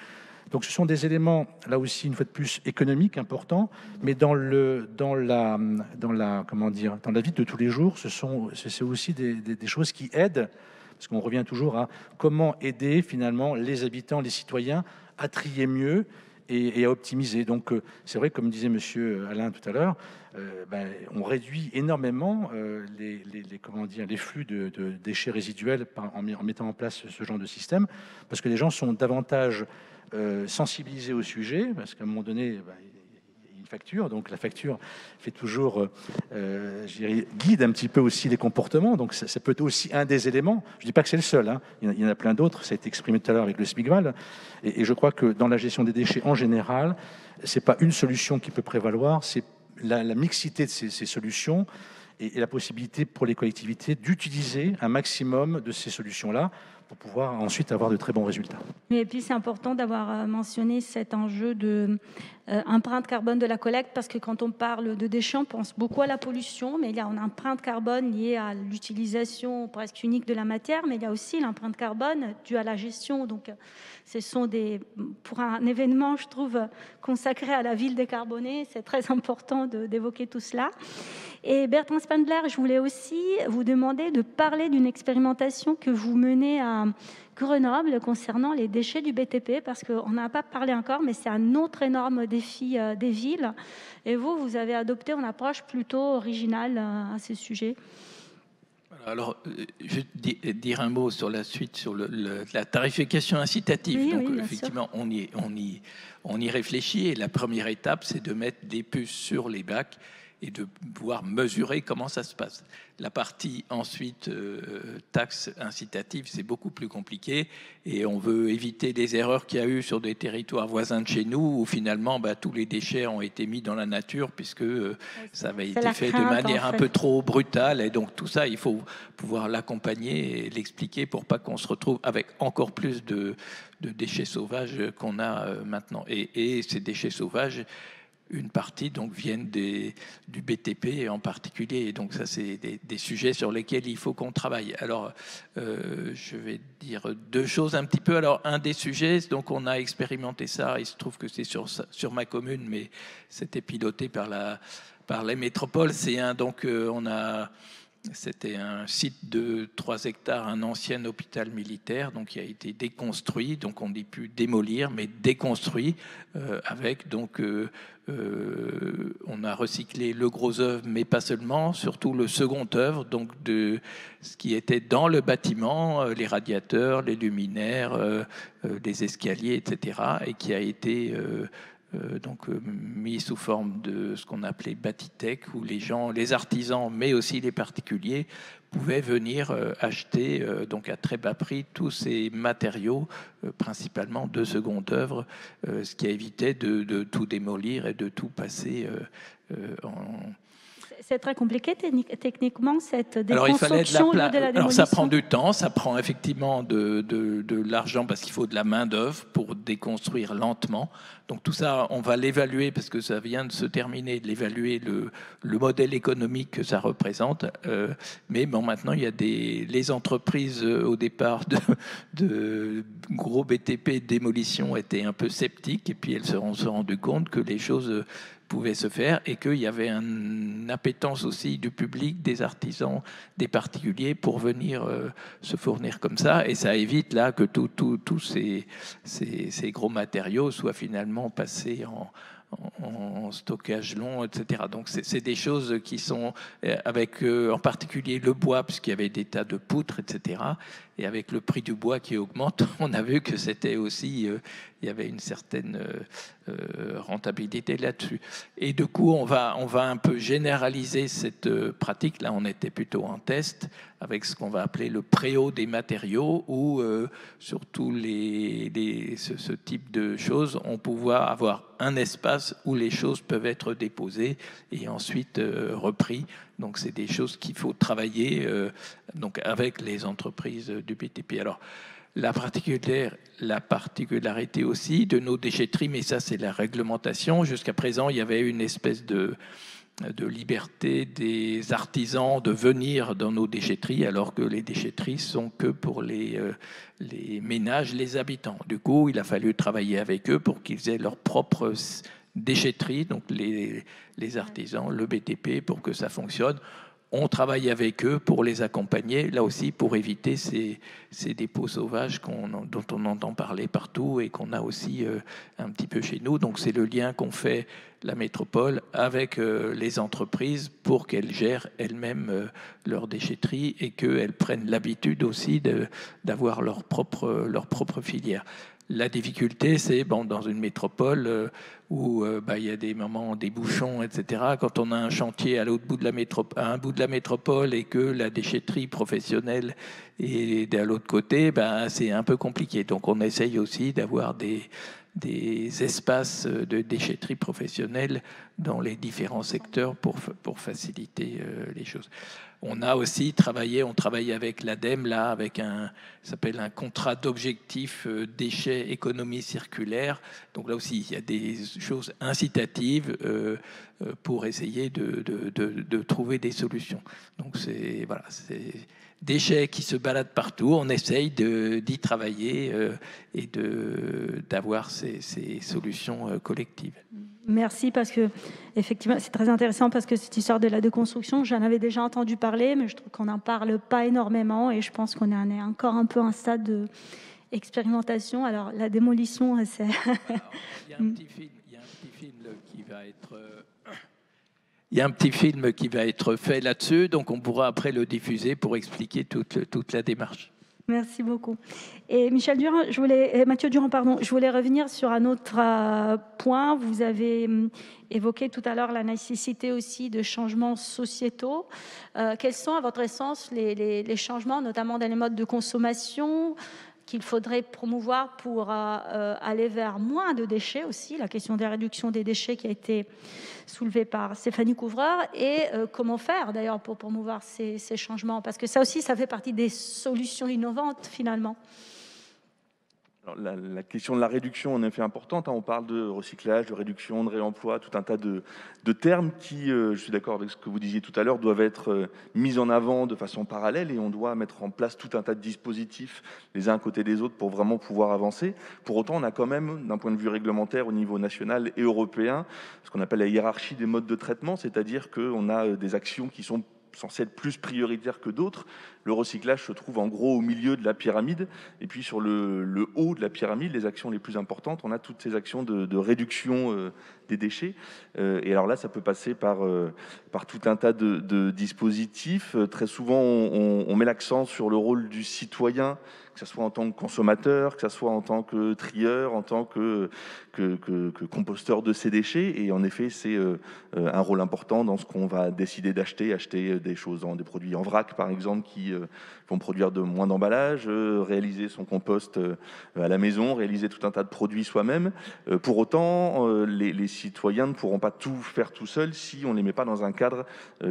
Donc ce sont des éléments, là aussi, une fois de plus, économiques, importants, mais dans la vie de tous les jours, c'est aussi des choses qui aident, parce qu'on revient toujours à comment aider finalement les habitants, les citoyens à trier mieux et à optimiser. Donc c'est vrai, comme disait Monsieur Alain tout à l'heure, on réduit énormément les flux de déchets résiduels en mettant en place ce genre de système, parce que les gens sont davantage sensibilisés au sujet, parce qu'à un moment donné, il y a une facture, donc la facture fait toujours, guide un petit peu aussi les comportements, donc ça peut être aussi un des éléments. Je ne dis pas que c'est le seul, hein. Il y en a plein d'autres, ça a été exprimé tout à l'heure avec le SMICVAL, et je crois que dans la gestion des déchets en général, c'est pas une solution qui peut prévaloir, c'est la mixité de ces solutions et la possibilité pour les collectivités d'utiliser un maximum de ces solutions-là pour pouvoir ensuite avoir de très bons résultats. Et puis c'est important d'avoir mentionné cet enjeu de empreinte carbone de la collecte, parce que quand on parle de déchets, on pense beaucoup à la pollution, mais il y a une empreinte carbone liée à l'utilisation presque unique de la matière, mais il y a aussi l'empreinte carbone due à la gestion. Donc ce sont pour un événement, je trouve, consacré à la ville décarbonée, c'est très important d'évoquer tout cela. Et Bertrand Spindler, je voulais aussi vous demander de parler d'une expérimentation que vous menez à Grenoble concernant les déchets du BTP, parce qu'on n'a pas parlé encore, mais c'est un autre énorme défi des villes. Et vous avez adopté une approche plutôt originale à ce sujet. Alors, je vais dire un mot sur la suite, sur la tarification incitative. Oui, donc, oui, effectivement, on y réfléchit. Et la première étape, c'est de mettre des puces sur les bacs et de pouvoir mesurer comment ça se passe. La partie ensuite taxe incitative, c'est beaucoup plus compliqué et on veut éviter les erreurs qu'il y a eu sur des territoires voisins de chez nous où finalement tous les déchets ont été mis dans la nature puisque ça avait été fait de manière un peu trop brutale, et donc tout ça, il faut pouvoir l'accompagner et l'expliquer pour pas qu'on se retrouve avec encore plus de déchets sauvages qu'on a maintenant. Et ces déchets sauvages, une partie donc viennent du BTP en particulier, et donc ça c'est des sujets sur lesquels il faut qu'on travaille. Alors je vais dire deux choses un petit peu. Alors un des sujets, donc on a expérimenté ça, il se trouve que c'est sur ma commune, mais c'était piloté par les métropoles. C'était un site de 3 hectares, un ancien hôpital militaire, donc qui a été déconstruit, donc on dit plus démolir, mais déconstruit, avec donc on a recyclé le gros œuvre, mais pas seulement, surtout le second œuvre, donc de ce qui était dans le bâtiment, les radiateurs, les luminaires, les escaliers, etc., et qui a été mis sous forme de ce qu'on appelait Batitech, où les artisans, mais aussi les particuliers, pouvaient venir acheter donc à très bas prix tous ces matériaux, principalement de seconde œuvre, ce qui a évité de tout démolir et de tout passer en... C'est très compliqué techniquement, cette déconstruction de la démolition. Alors ça prend du temps, ça prend effectivement de l'argent, parce qu'il faut de la main-d'œuvre pour déconstruire lentement. Donc tout ça, on va l'évaluer, parce que ça vient de se terminer, de l'évaluer, le modèle économique que ça représente. Mais bon, maintenant, il y a les entreprises au départ de gros BTP démolition étaient un peu sceptiques, et puis elles se sont rendues compte que les choses pouvait se faire, et qu'il y avait une appétence aussi du public, des artisans, des particuliers pour venir se fournir comme ça, et ça évite là que tous ces gros matériaux soient finalement passés en stockage long, etc. Donc c'est des choses qui sont, avec en particulier le bois, puisqu'il y avait des tas de poutres, etc. Et avec le prix du bois qui augmente, on a vu que c'était aussi, il y avait une certaine rentabilité là-dessus. Et du coup, on va un peu généraliser cette pratique. Là, on était plutôt en test avec ce qu'on va appeler le préau des matériaux, où sur tous ce type de choses, on pouvoir avoir un espace où les choses peuvent être déposées et ensuite repris. Donc, c'est des choses qu'il faut travailler donc avec les entreprises du BTP. Alors, la particularité aussi de nos déchetteries, mais ça, c'est la réglementation. Jusqu'à présent, il y avait une espèce de liberté des artisans de venir dans nos déchetteries, alors que les déchetteries sont que pour les ménages, les habitants. Du coup, il a fallu travailler avec eux pour qu'ils aient leur propre déchetterie, donc les artisans, le BTP, pour que ça fonctionne. On travaille avec eux pour les accompagner, là aussi pour éviter ces dépôts sauvages dont on entend parler partout et qu'on a aussi un petit peu chez nous. Donc c'est le lien qu'ont fait la métropole avec les entreprises pour qu'elles gèrent elles-mêmes leur déchetterie et qu'elles prennent l'habitude aussi d'avoir leur propre filière. La difficulté, c'est dans une métropole où il y a des moments, des bouchons, etc. Quand on a un chantier à l'autre bout de un bout de la métropole et que la déchetterie professionnelle est à l'autre côté, c'est un peu compliqué. Donc on essaye aussi d'avoir des espaces de déchetterie professionnelle dans les différents secteurs pour faciliter les choses. On a aussi on travaille avec l'ADEME, là, avec ça s'appelle un contrat d'objectifs déchets économie circulaire. Donc là aussi, il y a des choses incitatives pour essayer de trouver des solutions. Donc c'est déchets qui se baladent partout. On essaye d'y travailler et d'avoir ces solutions collectives. Merci, parce que effectivement c'est très intéressant, parce que cette histoire de la déconstruction, j'en avais déjà entendu parler, mais je trouve qu'on n'en parle pas énormément et je pense qu'on est encore un peu à un stade d'expérimentation. Alors la démolition, c'est... Il y a un petit film qui va être fait là-dessus, donc on pourra après le diffuser pour expliquer toute la démarche. Merci beaucoup. Et Mathieu Durand, je voulais revenir sur un autre point. Vous avez évoqué tout à l'heure la nécessité aussi de changements sociétaux. Quels sont, à votre sens, les changements, notamment dans les modes de consommation, qu'il faudrait promouvoir pour aller vers moins de déchets aussi, la question de la réduction des déchets qui a été soulevée par Stéphanie Couvreur, et comment faire d'ailleurs pour promouvoir ces changements, parce que ça aussi, ça fait partie des solutions innovantes finalement. Alors, la question de la réduction en effet importante. On parle de recyclage, de réduction, de réemploi, tout un tas de termes qui, je suis d'accord avec ce que vous disiez tout à l'heure, doivent être mis en avant de façon parallèle, et on doit mettre en place tout un tas de dispositifs les uns à côté des autres pour vraiment pouvoir avancer. Pour autant, on a quand même, d'un point de vue réglementaire au niveau national et européen, ce qu'on appelle la hiérarchie des modes de traitement, c'est-à-dire qu'on a des actions qui sont censées être plus prioritaires que d'autres. Le recyclage se trouve en gros au milieu de la pyramide, et puis sur le haut de la pyramide, les actions les plus importantes, on a toutes ces actions de réduction des déchets. Et alors là, ça peut passer par tout un tas de dispositifs. Très souvent, on met l'accent sur le rôle du citoyen, que ce soit en tant que consommateur, que ce soit en tant que trieur, en tant que composteur de ces déchets. Et en effet, c'est un rôle important dans ce qu'on va décider d'acheter. Acheter des choses, des produits en vrac, par exemple, qui vont produire moins d'emballage, réaliser son compost à la maison, réaliser tout un tas de produits soi-même. Pour autant, les citoyens ne pourront pas tout faire tout seuls si on ne les met pas dans un cadre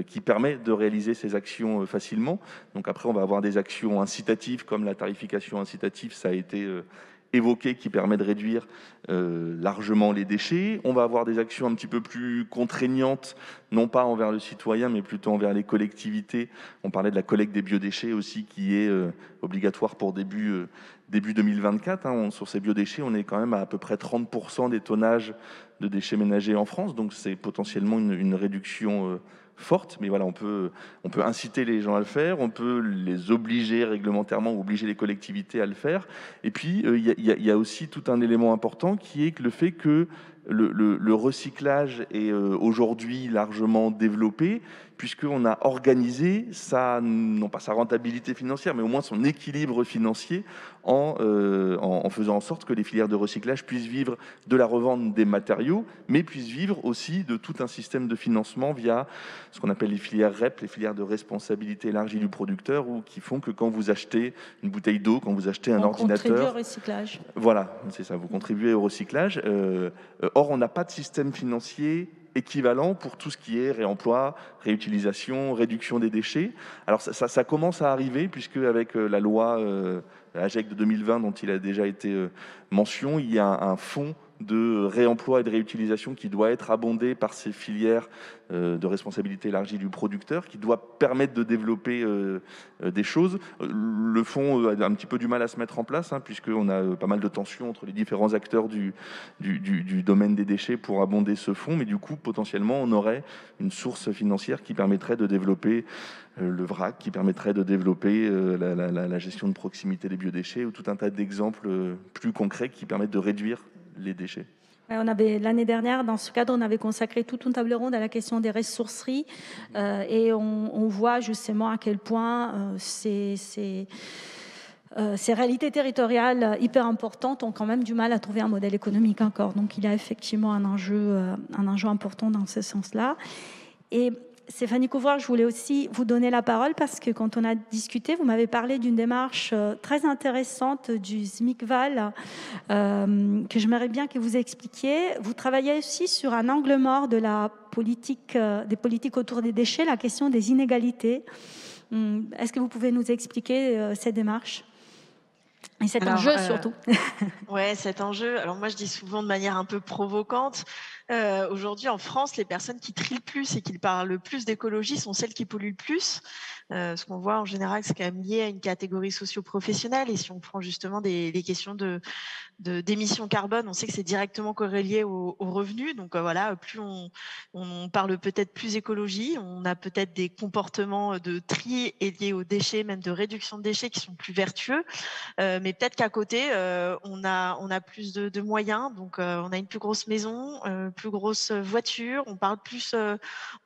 qui permet de réaliser ces actions facilement. Donc après, on va avoir des actions incitatives, comme la tarification incitative, ça a été évoqué, qui permet de réduire largement les déchets. On va avoir des actions un petit peu plus contraignantes, non pas envers le citoyen, mais plutôt envers les collectivités. On parlait de la collecte des biodéchets aussi, qui est obligatoire pour début 2024. Sur ces biodéchets, on est quand même à peu près 30% des tonnages de déchets ménagers en France, donc c'est potentiellement une réduction forte, mais voilà, on peut inciter les gens à le faire, on peut les obliger réglementairement ou obliger les collectivités à le faire. Et puis, il y a aussi tout un élément important qui est que le fait que le recyclage est aujourd'hui largement développé, puisqu'on a organisé non pas sa rentabilité financière, mais au moins son équilibre financier en faisant en sorte que les filières de recyclage puissent vivre de la revente des matériaux, mais puissent vivre aussi de tout un système de financement via ce qu'on appelle les filières REP, les filières de responsabilité élargie du producteur, ou qui font que quand vous achetez une bouteille d'eau, quand vous achetez un ordinateur... On contribue au recyclage. Voilà, c'est ça, vous contribuez au recyclage. Or, on n'a pas de système financier équivalent pour tout ce qui est réemploi, réutilisation, réduction des déchets. Alors ça commence à arriver, puisque avec la loi AGEC de 2020, dont il a déjà été mention, il y a un fonds de réemploi et de réutilisation qui doit être abondé par ces filières de responsabilité élargie du producteur, qui doit permettre de développer des choses. Le fonds a un petit peu du mal à se mettre en place, puisqu'on a pas mal de tensions entre les différents acteurs du domaine des déchets pour abonder ce fonds, mais du coup, potentiellement, on aurait une source financière qui permettrait de développer le vrac, qui permettrait de développer la gestion de proximité des biodéchets, ou tout un tas d'exemples plus concrets qui permettent de réduire les déchets. L'année dernière, dans ce cadre, on avait consacré toute une table ronde à la question des ressourceries et on voit justement à quel point ces réalités territoriales hyper importantes ont quand même du mal à trouver un modèle économique encore. Donc il y a effectivement un enjeu important dans ce sens-là. Et Stéphanie Couvreur, je voulais aussi vous donner la parole parce que quand on a discuté, vous m'avez parlé d'une démarche très intéressante du SMICVAL que j'aimerais bien que vous expliquiez. Vous travaillez aussi sur un angle mort de la politique, des politiques autour des déchets, la question des inégalités. Est-ce que vous pouvez nous expliquer cette démarche ? Et cet enjeu surtout. Ouais, cet enjeu. Alors moi, je dis souvent de manière un peu provocante, aujourd'hui en France, les personnes qui trient le plus et qui parlent le plus d'écologie sont celles qui polluent le plus. Ce qu'on voit en général, c'est quand même lié à une catégorie socio-professionnelle. Et si on prend justement les questions d'émissions carbone, on sait que c'est directement corrélé aux revenus. Donc voilà, plus on parle peut-être plus écologie, on a peut-être des comportements de tri et liés aux déchets, même de réduction de déchets qui sont plus vertueux. Mais peut-être qu'à côté, on a plus de moyens, donc on a une plus grosse maison, plus grosse voiture, on parle plus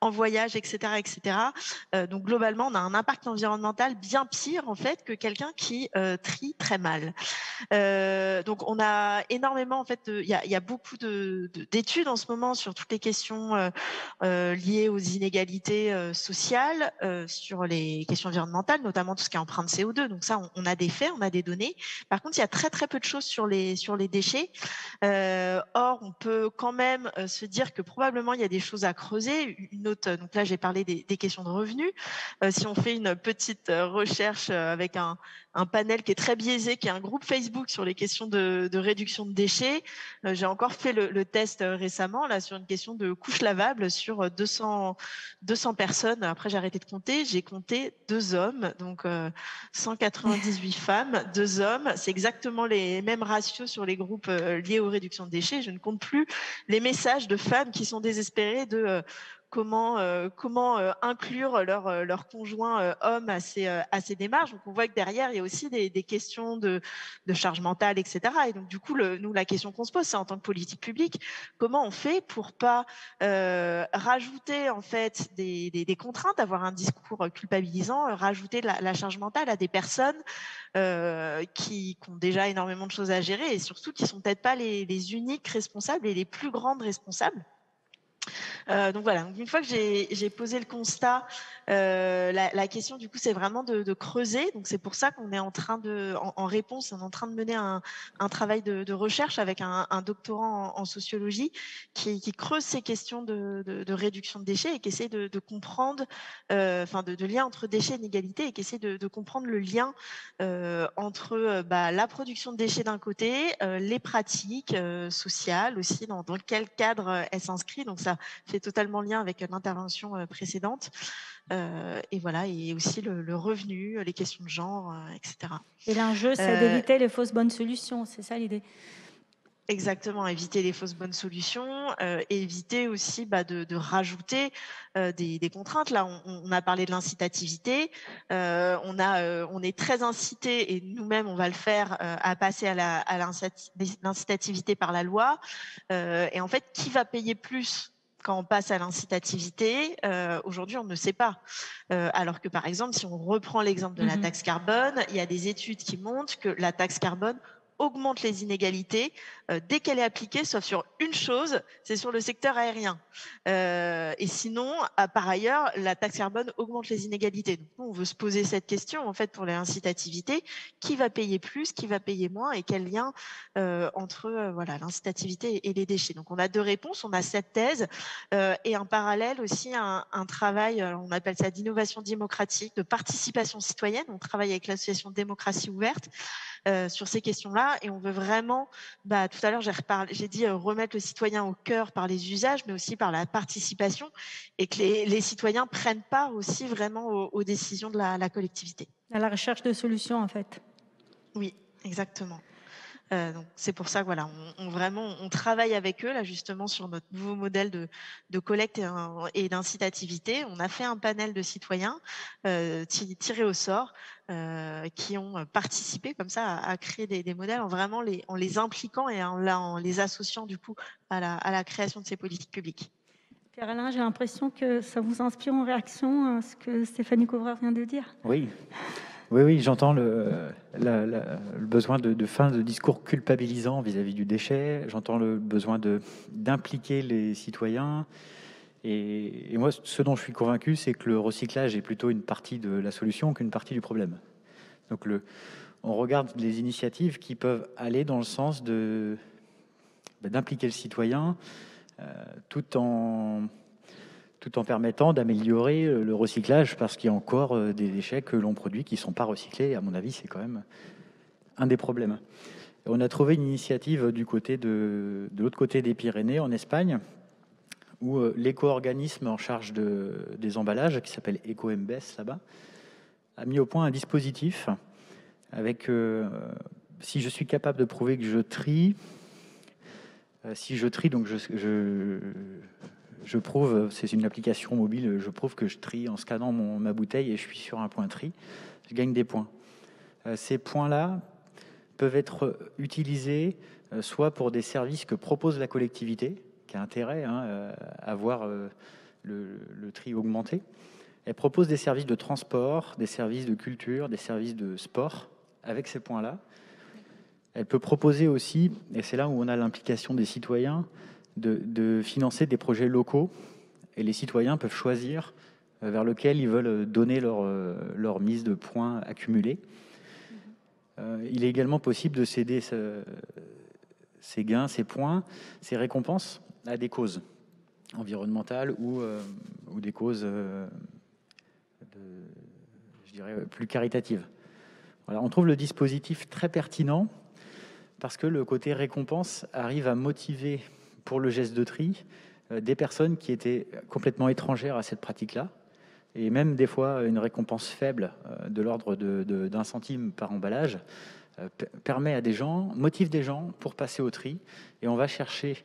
en voyage, etc., etc. Donc globalement, on a un impact environnemental bien pire en fait que quelqu'un qui trie très mal. Donc on a énormément en fait, il y a beaucoup d'études en ce moment sur toutes les questions liées aux inégalités sociales, sur les questions environnementales, notamment tout ce qui est empreinte CO2. Donc ça, on a des faits, on a des données. Par contre, il y a très très peu de choses sur les déchets. Or, on peut quand même se dire que probablement il y a des choses à creuser. Une autre, donc là j'ai parlé des questions de revenus. Si on fait une petite recherche avec un panel qui est très biaisé, qui est un groupe Facebook sur les questions de réduction de déchets. J'ai encore fait le test récemment là sur une question de couche lavable sur 200 personnes. Après, j'ai arrêté de compter. J'ai compté 2 hommes, donc 198 femmes, 2 hommes. C'est exactement les mêmes ratios sur les groupes liés aux réductions de déchets. Je ne compte plus les messages de femmes qui sont désespérées de comment inclure leur conjoint homme à ces démarches. Donc on voit que derrière il y a aussi des questions de charge mentale, etc. Et donc du coup nous la question qu'on se pose, c'est en tant que politique publique, comment on fait pour pas rajouter en fait des contraintes, avoir un discours culpabilisant, rajouter la charge mentale à des personnes qui ont déjà énormément de choses à gérer et surtout qui sont peut-être pas les uniques responsables et les plus grandes responsables. Donc voilà, donc une fois que j'ai posé le constat, la question du coup c'est vraiment de creuser. Donc c'est pour ça qu'on est en train en réponse, on est en train de mener un travail de recherche avec un doctorant en sociologie qui creuse ces questions de réduction de déchets et qui essaie de comprendre, de lien entre déchets et inégalité et qui essaie de comprendre le lien entre la production de déchets d'un côté, les pratiques sociales aussi, dans quel cadre elles s'inscrivent. Donc ça fait totalement lien avec l'intervention précédente. Et voilà, et aussi le revenu, les questions de genre, etc. Et l'enjeu, c'est d'éviter les fausses bonnes solutions, c'est ça l'idée. Exactement, éviter les fausses bonnes solutions, et éviter aussi de rajouter des contraintes. Là, on a parlé de l'incitativité, on est très incité, et nous-mêmes on va le faire, à passer à l'incitativité par la loi. Et en fait, qui va payer plus quand on passe à l'incitativité? Aujourd'hui, on ne sait pas. Alors que par exemple, si on reprend l'exemple de la taxe carbone, il y a des études qui montrent que la taxe carbone augmente les inégalités dès qu'elle est appliquée, sauf sur une chose, c'est sur le secteur aérien. Et sinon, par ailleurs, la taxe carbone augmente les inégalités. Donc, nous, on veut se poser cette question, en fait, pour l'incitativité. Qui va payer plus, qui va payer moins, et quel lien entre voilà, l'incitativité et les déchets. Donc, on a 2 réponses. On a cette thèse et en parallèle aussi un travail, on appelle ça d'innovation démocratique, de participation citoyenne. On travaille avec l'association Démocratie Ouverte sur ces questions-là, et on veut vraiment, tout à l'heure j'ai dit remettre le citoyen au cœur par les usages, mais aussi par la participation, et que les citoyens prennent part aussi vraiment aux décisions de la collectivité. À la recherche de solutions, en fait. Oui, exactement. Donc c'est pour ça que voilà, on travaille avec eux là justement sur notre nouveau modèle de collecte et d'incitativité. On a fait un panel de citoyens tirés au sort qui ont participé comme ça à créer des modèles en les impliquant et en les associant du coup à la création de ces politiques publiques. Pierre-Alain, j'ai l'impression que ça vous inspire en réaction à ce que Stéphanie Couvreur vient de dire. Oui, j'entends le besoin de fin de discours culpabilisant vis-à-vis du déchet. J'entends le besoin d'impliquer les citoyens. Et moi, ce dont je suis convaincu, c'est que le recyclage est plutôt une partie de la solution qu'une partie du problème. Donc, on regarde les initiatives qui peuvent aller dans le sens d'impliquer le citoyen tout en permettant d'améliorer le recyclage, parce qu'il y a encore des déchets que l'on produit qui ne sont pas recyclés. Et à mon avis, c'est quand même un des problèmes. Et on a trouvé une initiative du côté de l'autre côté des Pyrénées, en Espagne, où l'éco-organisme en charge des emballages, qui s'appelle EcoEmbes là-bas, a mis au point un dispositif avec, si je suis capable de prouver que je trie, donc je prouve, c'est une application mobile, je prouve que je trie en scannant ma bouteille et je suis sur un point tri, je gagne des points. Ces points-là peuvent être utilisés soit pour des services que propose la collectivité, qui a intérêt à voir le tri augmenter. Elle propose des services de transport, des services de culture, des services de sport avec ces points-là. Elle peut proposer aussi, et c'est là où on a l'implication des citoyens, de financer des projets locaux, et les citoyens peuvent choisir vers lequel ils veulent donner leur mise de points accumulés. Il est également possible de céder ces gains, ces points, ces récompenses à des causes environnementales ou des causes, je dirais, plus caritatives. Voilà, on trouve le dispositif très pertinent parce que le côté récompense arrive à motiver pour le geste de tri des personnes qui étaient complètement étrangères à cette pratique-là, et même des fois une récompense faible de l'ordre d'un centime par emballage permet à des gens, motive des gens pour passer au tri, et on va chercher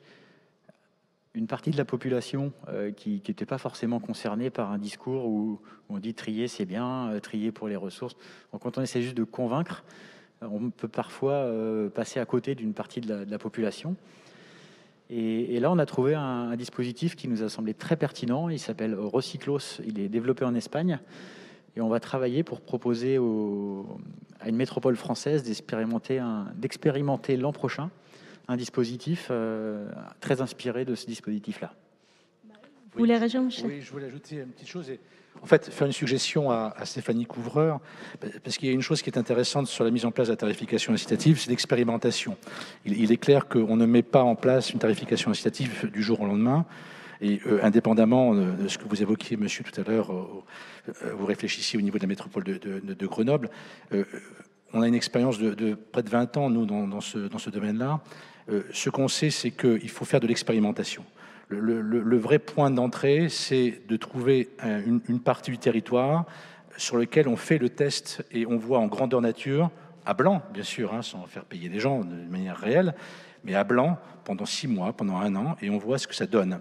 une partie de la population qui n'était pas forcément concernée par un discours où on dit trier c'est bien, trier pour les ressources. Donc quand on essaie juste de convaincre, on peut parfois passer à côté d'une partie de la population. Et là, on a trouvé un dispositif qui nous a semblé très pertinent. Il s'appelle Recyclos. Il est développé en Espagne. Et on va travailler pour proposer à une métropole française d'expérimenter l'an prochain un dispositif très inspiré de ce dispositif-là. Vous voulez réagir, Michel ? Oui, je voulais ajouter une petite chose. En fait, faire une suggestion à Stéphanie Couvreur, parce qu'il y a une chose qui est intéressante sur la mise en place de la tarification incitative, c'est l'expérimentation. Il est clair qu'on ne met pas en place une tarification incitative du jour au lendemain, et indépendamment de ce que vous évoquiez, monsieur, tout à l'heure, vous réfléchissiez au niveau de la métropole de Grenoble, on a une expérience de près de 20 ans, nous, dans ce domaine-là. Ce qu'on sait, c'est qu'il faut faire de l'expérimentation. Le vrai point d'entrée, c'est de trouver une partie du territoire sur lequel on fait le test et on voit en grandeur nature, à blanc, bien sûr, hein, sans faire payer les gens de manière réelle, mais à blanc pendant 6 mois, pendant 1 an, et on voit ce que ça donne.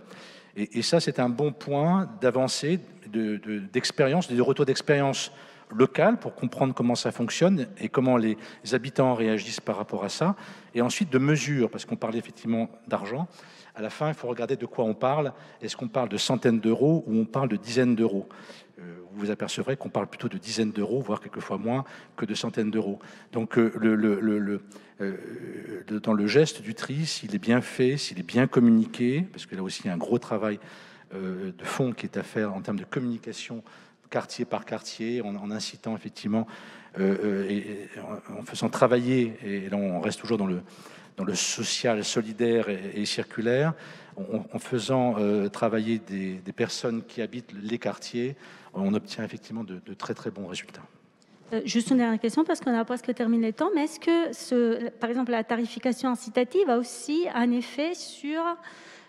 Et ça, c'est un bon point d'avancée, d'expérience, de retour d'expérience locale pour comprendre comment ça fonctionne et comment les habitants réagissent par rapport à ça. Et ensuite de mesures, parce qu'on parlait effectivement d'argent. À la fin, il faut regarder de quoi on parle. Est-ce qu'on parle de centaines d'euros ou on parle de dizaines d'euros ? Vous vous apercevrez qu'on parle plutôt de dizaines d'euros, voire quelquefois moins que de centaines d'euros. Donc dans le geste du tri, s'il est bien fait, s'il est bien communiqué, parce que là aussi il y a un gros travail de fond qui est à faire en termes de communication quartier par quartier, en incitant effectivement et en faisant travailler, et là on reste toujours dans le social, solidaire et circulaire, en faisant travailler des personnes qui habitent les quartiers, on obtient effectivement de très très bons résultats. Juste une dernière question, parce qu'on a presque terminé le temps, mais est-ce que, par exemple, la tarification incitative a aussi un effet sur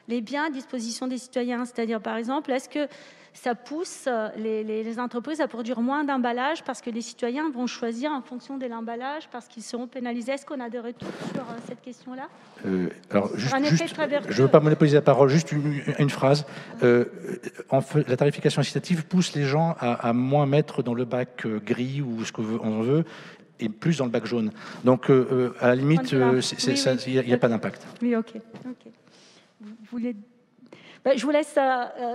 les biens à disposition des citoyens? C'est-à-dire, par exemple, est-ce que ça pousse les entreprises à produire moins d'emballages parce que les citoyens vont choisir en fonction de l'emballage parce qu'ils seront pénalisés? Est-ce qu'on a des retours sur cette question-là? Alors, je ne veux pas monopoliser la parole, juste une phrase. La tarification incitative pousse les gens à moins mettre dans le bac gris ou ce qu'on veut, et plus dans le bac jaune. Donc, à la limite, il n'y a pas d'impact. Oui, ok. Vous voulez... je vous laisse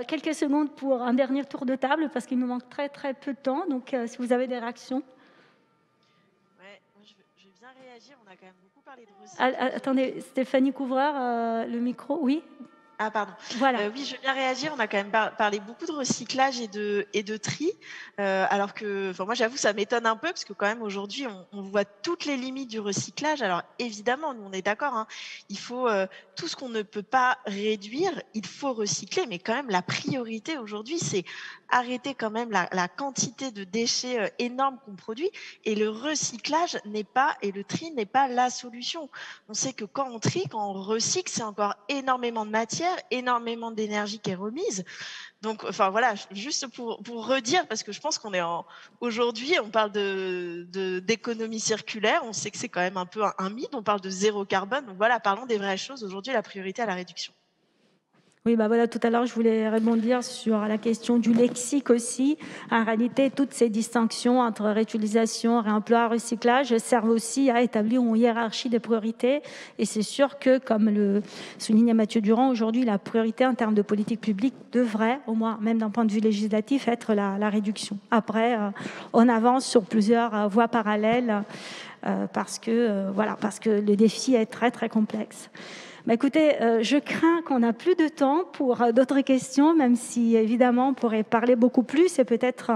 quelques secondes pour un dernier tour de table, parce qu'il nous manque très très peu de temps. Donc, si vous avez des réactions. Ouais, je vais bien réagir. On a quand même beaucoup parlé de recyclage. Attendez, Stéphanie Couvreur, le micro, oui. Ah pardon. Voilà. Oui, je veux bien réagir. On a quand même parlé beaucoup de recyclage et de tri, alors que, moi, j'avoue, ça m'étonne un peu parce que quand même aujourd'hui, on voit toutes les limites du recyclage. Alors évidemment, nous on est d'accord. Hein, il faut tout ce qu'on ne peut pas réduire, il faut recycler. Mais quand même, la priorité aujourd'hui, c'est arrêter quand même la quantité de déchets énormes qu'on produit. Et le recyclage et le tri n'est pas la solution. On sait que quand on trie, quand on recycle, c'est encore énormément de matière, énormément d'énergie qui est remise. Donc, voilà, juste pour redire, parce que je pense qu'on est aujourd'hui, on parle d'économie circulaire, on sait que c'est quand même un peu un mythe, on parle de zéro carbone. Donc voilà, parlons des vraies choses. Aujourd'hui, la priorité à la réduction. Oui, voilà, tout à l'heure, je voulais rebondir sur la question du lexique aussi. En réalité, toutes ces distinctions entre réutilisation, réemploi, recyclage servent aussi à établir une hiérarchie des priorités. Et c'est sûr que, comme le souligne Mathieu Durand, aujourd'hui, la priorité en termes de politique publique devrait, au moins, même d'un point de vue législatif, être la réduction. Après, on avance sur plusieurs voies parallèles parce que le défi est très, très complexe. Écoutez, je crains qu'on n'a plus de temps pour d'autres questions, même si évidemment on pourrait parler beaucoup plus, et peut-être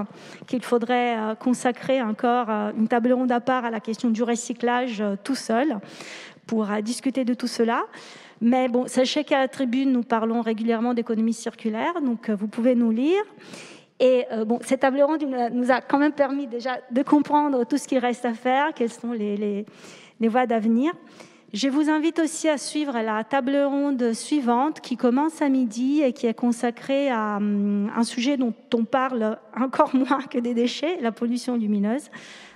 qu'il faudrait consacrer encore une table ronde à part à la question du recyclage tout seul pour discuter de tout cela. Mais bon, sachez qu'à la tribune, nous parlons régulièrement d'économie circulaire, donc vous pouvez nous lire. Et cette table ronde nous a quand même permis déjà de comprendre tout ce qu'il reste à faire, quelles sont les voies d'avenir. Je vous invite aussi à suivre la table ronde suivante qui commence à midi et qui est consacrée à un sujet dont on parle encore moins que des déchets, la pollution lumineuse.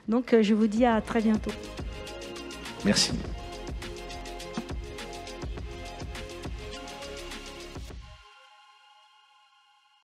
Donc, je vous dis à très bientôt. Merci.